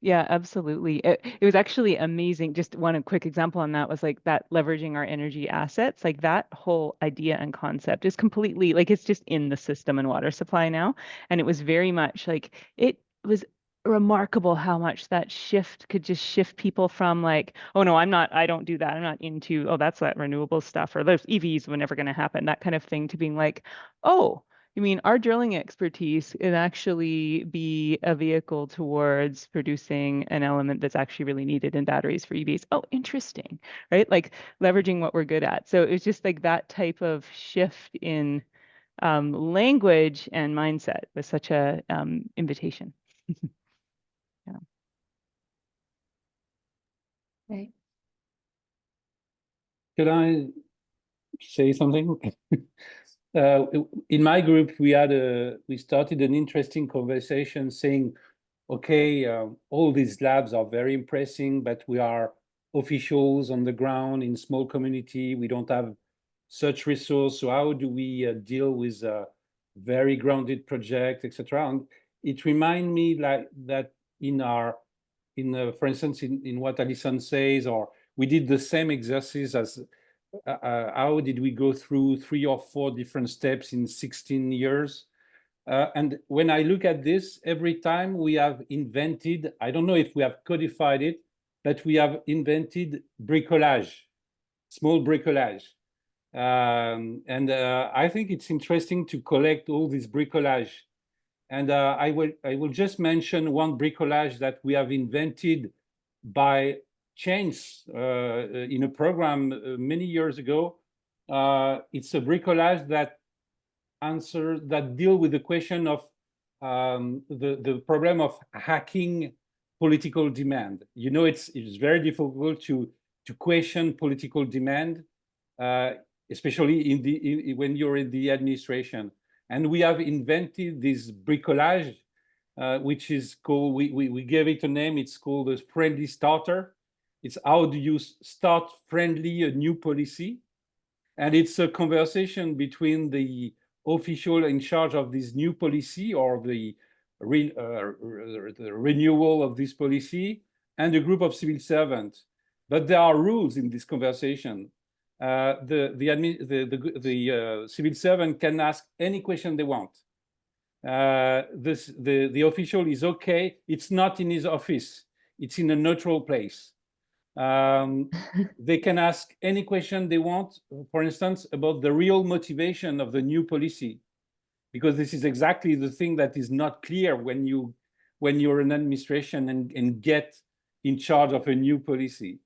Yeah, absolutely. It was actually amazing. Just one quick example on that was like that leveraging our energy assets, like that whole idea and concept is completely like it's just in the system and water supply now. And it was very much like it was remarkable how much that shift could just shift people from like, oh no, I don't do that. I'm not into, oh, that's that renewable stuff or those EVs were never going to happen, that kind of thing, to being like, oh, I mean, our drilling expertise can actually be a vehicle towards producing an element that's actually really needed in batteries for EVs. Oh, interesting, right? Like leveraging what we're good at. So it's just like that type of shift in language and mindset was such a invitation. Yeah. Right. Could I say something? In my group, we started an interesting conversation saying, okay, all these labs are very impressive, but we are officials on the ground in small community. We don't have such resource. So how do we deal with a very grounded project, etc.? And it reminds me like that for instance, in what Alison says, or we did the same exercise as how did we go through 3 or 4 different steps in 16 years? And when I look at this, every time we have invented, I don't know if we have codified it, but we have invented bricolage, small bricolage. And I think it's interesting to collect all this bricolage And I will just mention one bricolage that we have invented by chance in a program many years ago. It's a bricolage that deal with the question of the problem of hacking political demand. You know, it's very difficult to question political demand, especially when you're in the administration. And we have invented this bricolage, which is called, we gave it a name, it's called a friendly starter. It's how do you start friendly a new policy? And it's a conversation between the official in charge of this new policy or the renewal of this policy and a group of civil servants. But there are rules in this conversation. The civil servant can ask any question they want. The official is okay. It's not in his office. It's in a neutral place. They can ask any question they want, for instance, about the real motivation of the new policy, because this is exactly the thing that is not clear when you're an administration and get in charge of a new policy.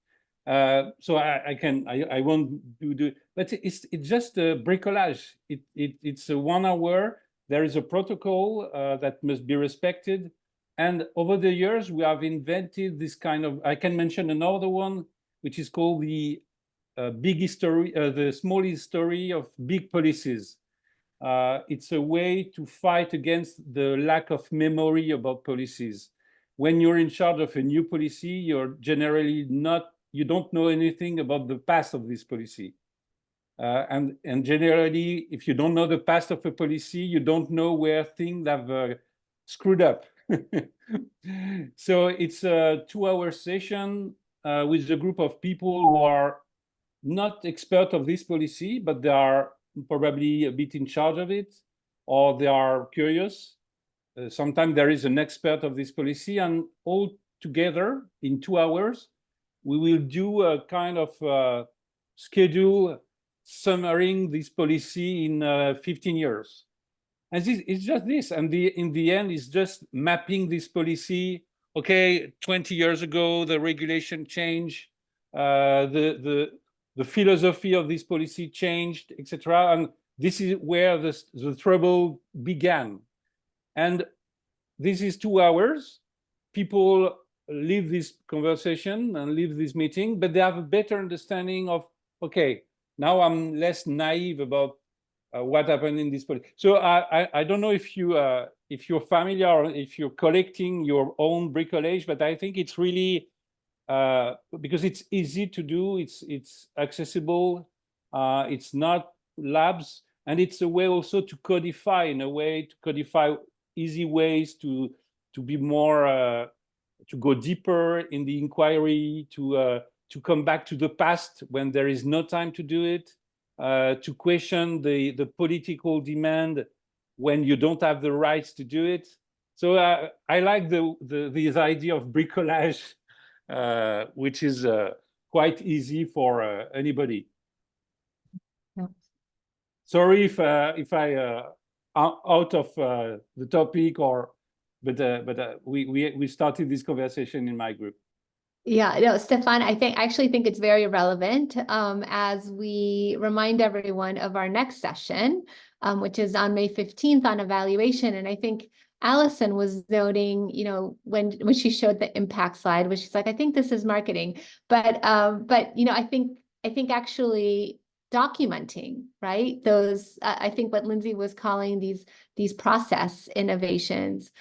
So I won't do, but it's just a bricolage. It's a 1 hour. There is a protocol that must be respected. And over the years, we have invented this kind of, I can mention another one, which is called the big history, the small history of big policies. It's a way to fight against the lack of memory about policies. When you're in charge of a new policy, you're generally you don't know anything about the past of this policy. And generally, if you don't know the past of a policy, you don't know where things have screwed up. So it's a 2-hour session with a group of people who are not expert of this policy, but they are probably a bit in charge of it, or they are curious. Sometimes there is an expert of this policy, and all together in 2 hours, we will do a kind of schedule summarizing this policy in 15 years. And it's just this, and in the end, it's just mapping this policy. Okay, 20 years ago, the regulation changed, the philosophy of this policy changed, etc. And this is where the trouble began. And this is 2 hours. People leave this conversation and leave this meeting, but they have a better understanding of, okay, now I'm less naive about what happened in this policy. So I don't know if you're familiar or if you're collecting your own bricolage, but I think it's really because it's easy to do, it's accessible, it's not labs, and it's a way also to codify, in a way to codify easy ways to be more to go deeper in the inquiry, to come back to the past when there is no time to do it, to question the political demand when you don't have the rights to do it. So I like this idea of bricolage, which is quite easy for anybody. Yeah. Sorry if I out of the topic, but we started this conversation in my group. Yeah, no, Stefan, I actually think it's very relevant as we remind everyone of our next session, which is on May 15th on evaluation. And I think Allison was noting, you know, when she showed the impact slide, which she's like, I think this is marketing, but you know, I think actually documenting, right? Those, I think what Lindsay was calling these process innovations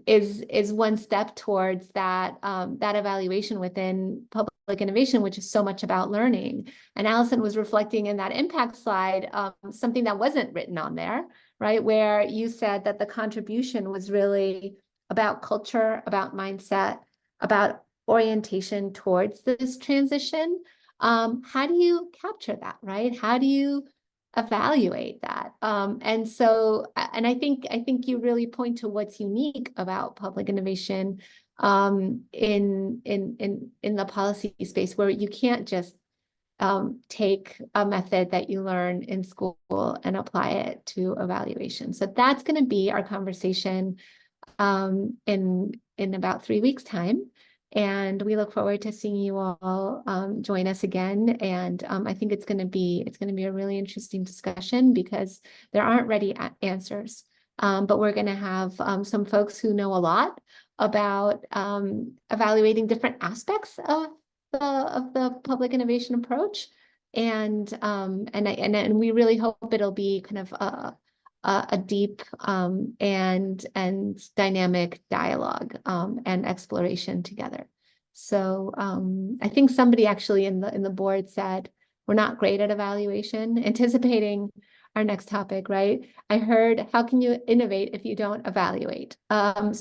is one step towards that evaluation within public innovation, which is so much about learning. And Allison was reflecting in that impact slide something that wasn't written on there, right? Where you said that the contribution was really about culture, about mindset, about orientation towards this transition. How do you capture that, right? How do you evaluate that? And so, and I think you really point to what's unique about public innovation in the policy space, where you can't just take a method that you learn in school and apply it to evaluation. So that's going to be our conversation in about 3 weeks' time. And we look forward to seeing you all join us again. And I think it's going to be a really interesting discussion because there aren't ready answers. But we're going to have some folks who know a lot about evaluating different aspects of the public innovation approach. And we really hope it'll be kind of a deep and dynamic dialogue and exploration together. So I think somebody actually in the board said we're not great at evaluation, anticipating our next topic, right? I heard, how can you innovate if you don't evaluate? And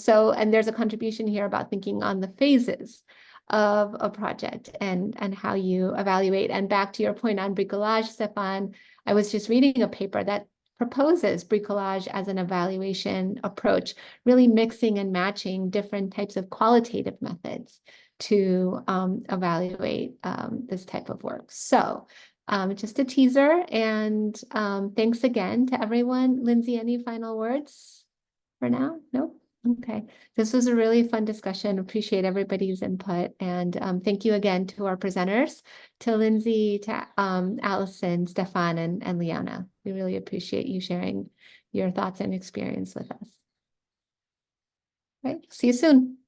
there's a contribution here about thinking on the phases of a project and how you evaluate. And back to your point on bricolage, Stefan, I was just reading a paper that proposes bricolage as an evaluation approach, really mixing and matching different types of qualitative methods to evaluate this type of work. So just a teaser, and thanks again to everyone. Lindsay, any final words for now? Nope. Okay, this was a really fun discussion. Appreciate everybody's input, and thank you again to our presenters, to Lindsay, to Allison, Stefan, and Liana. We really appreciate you sharing your thoughts and experience with us. Right, see you soon.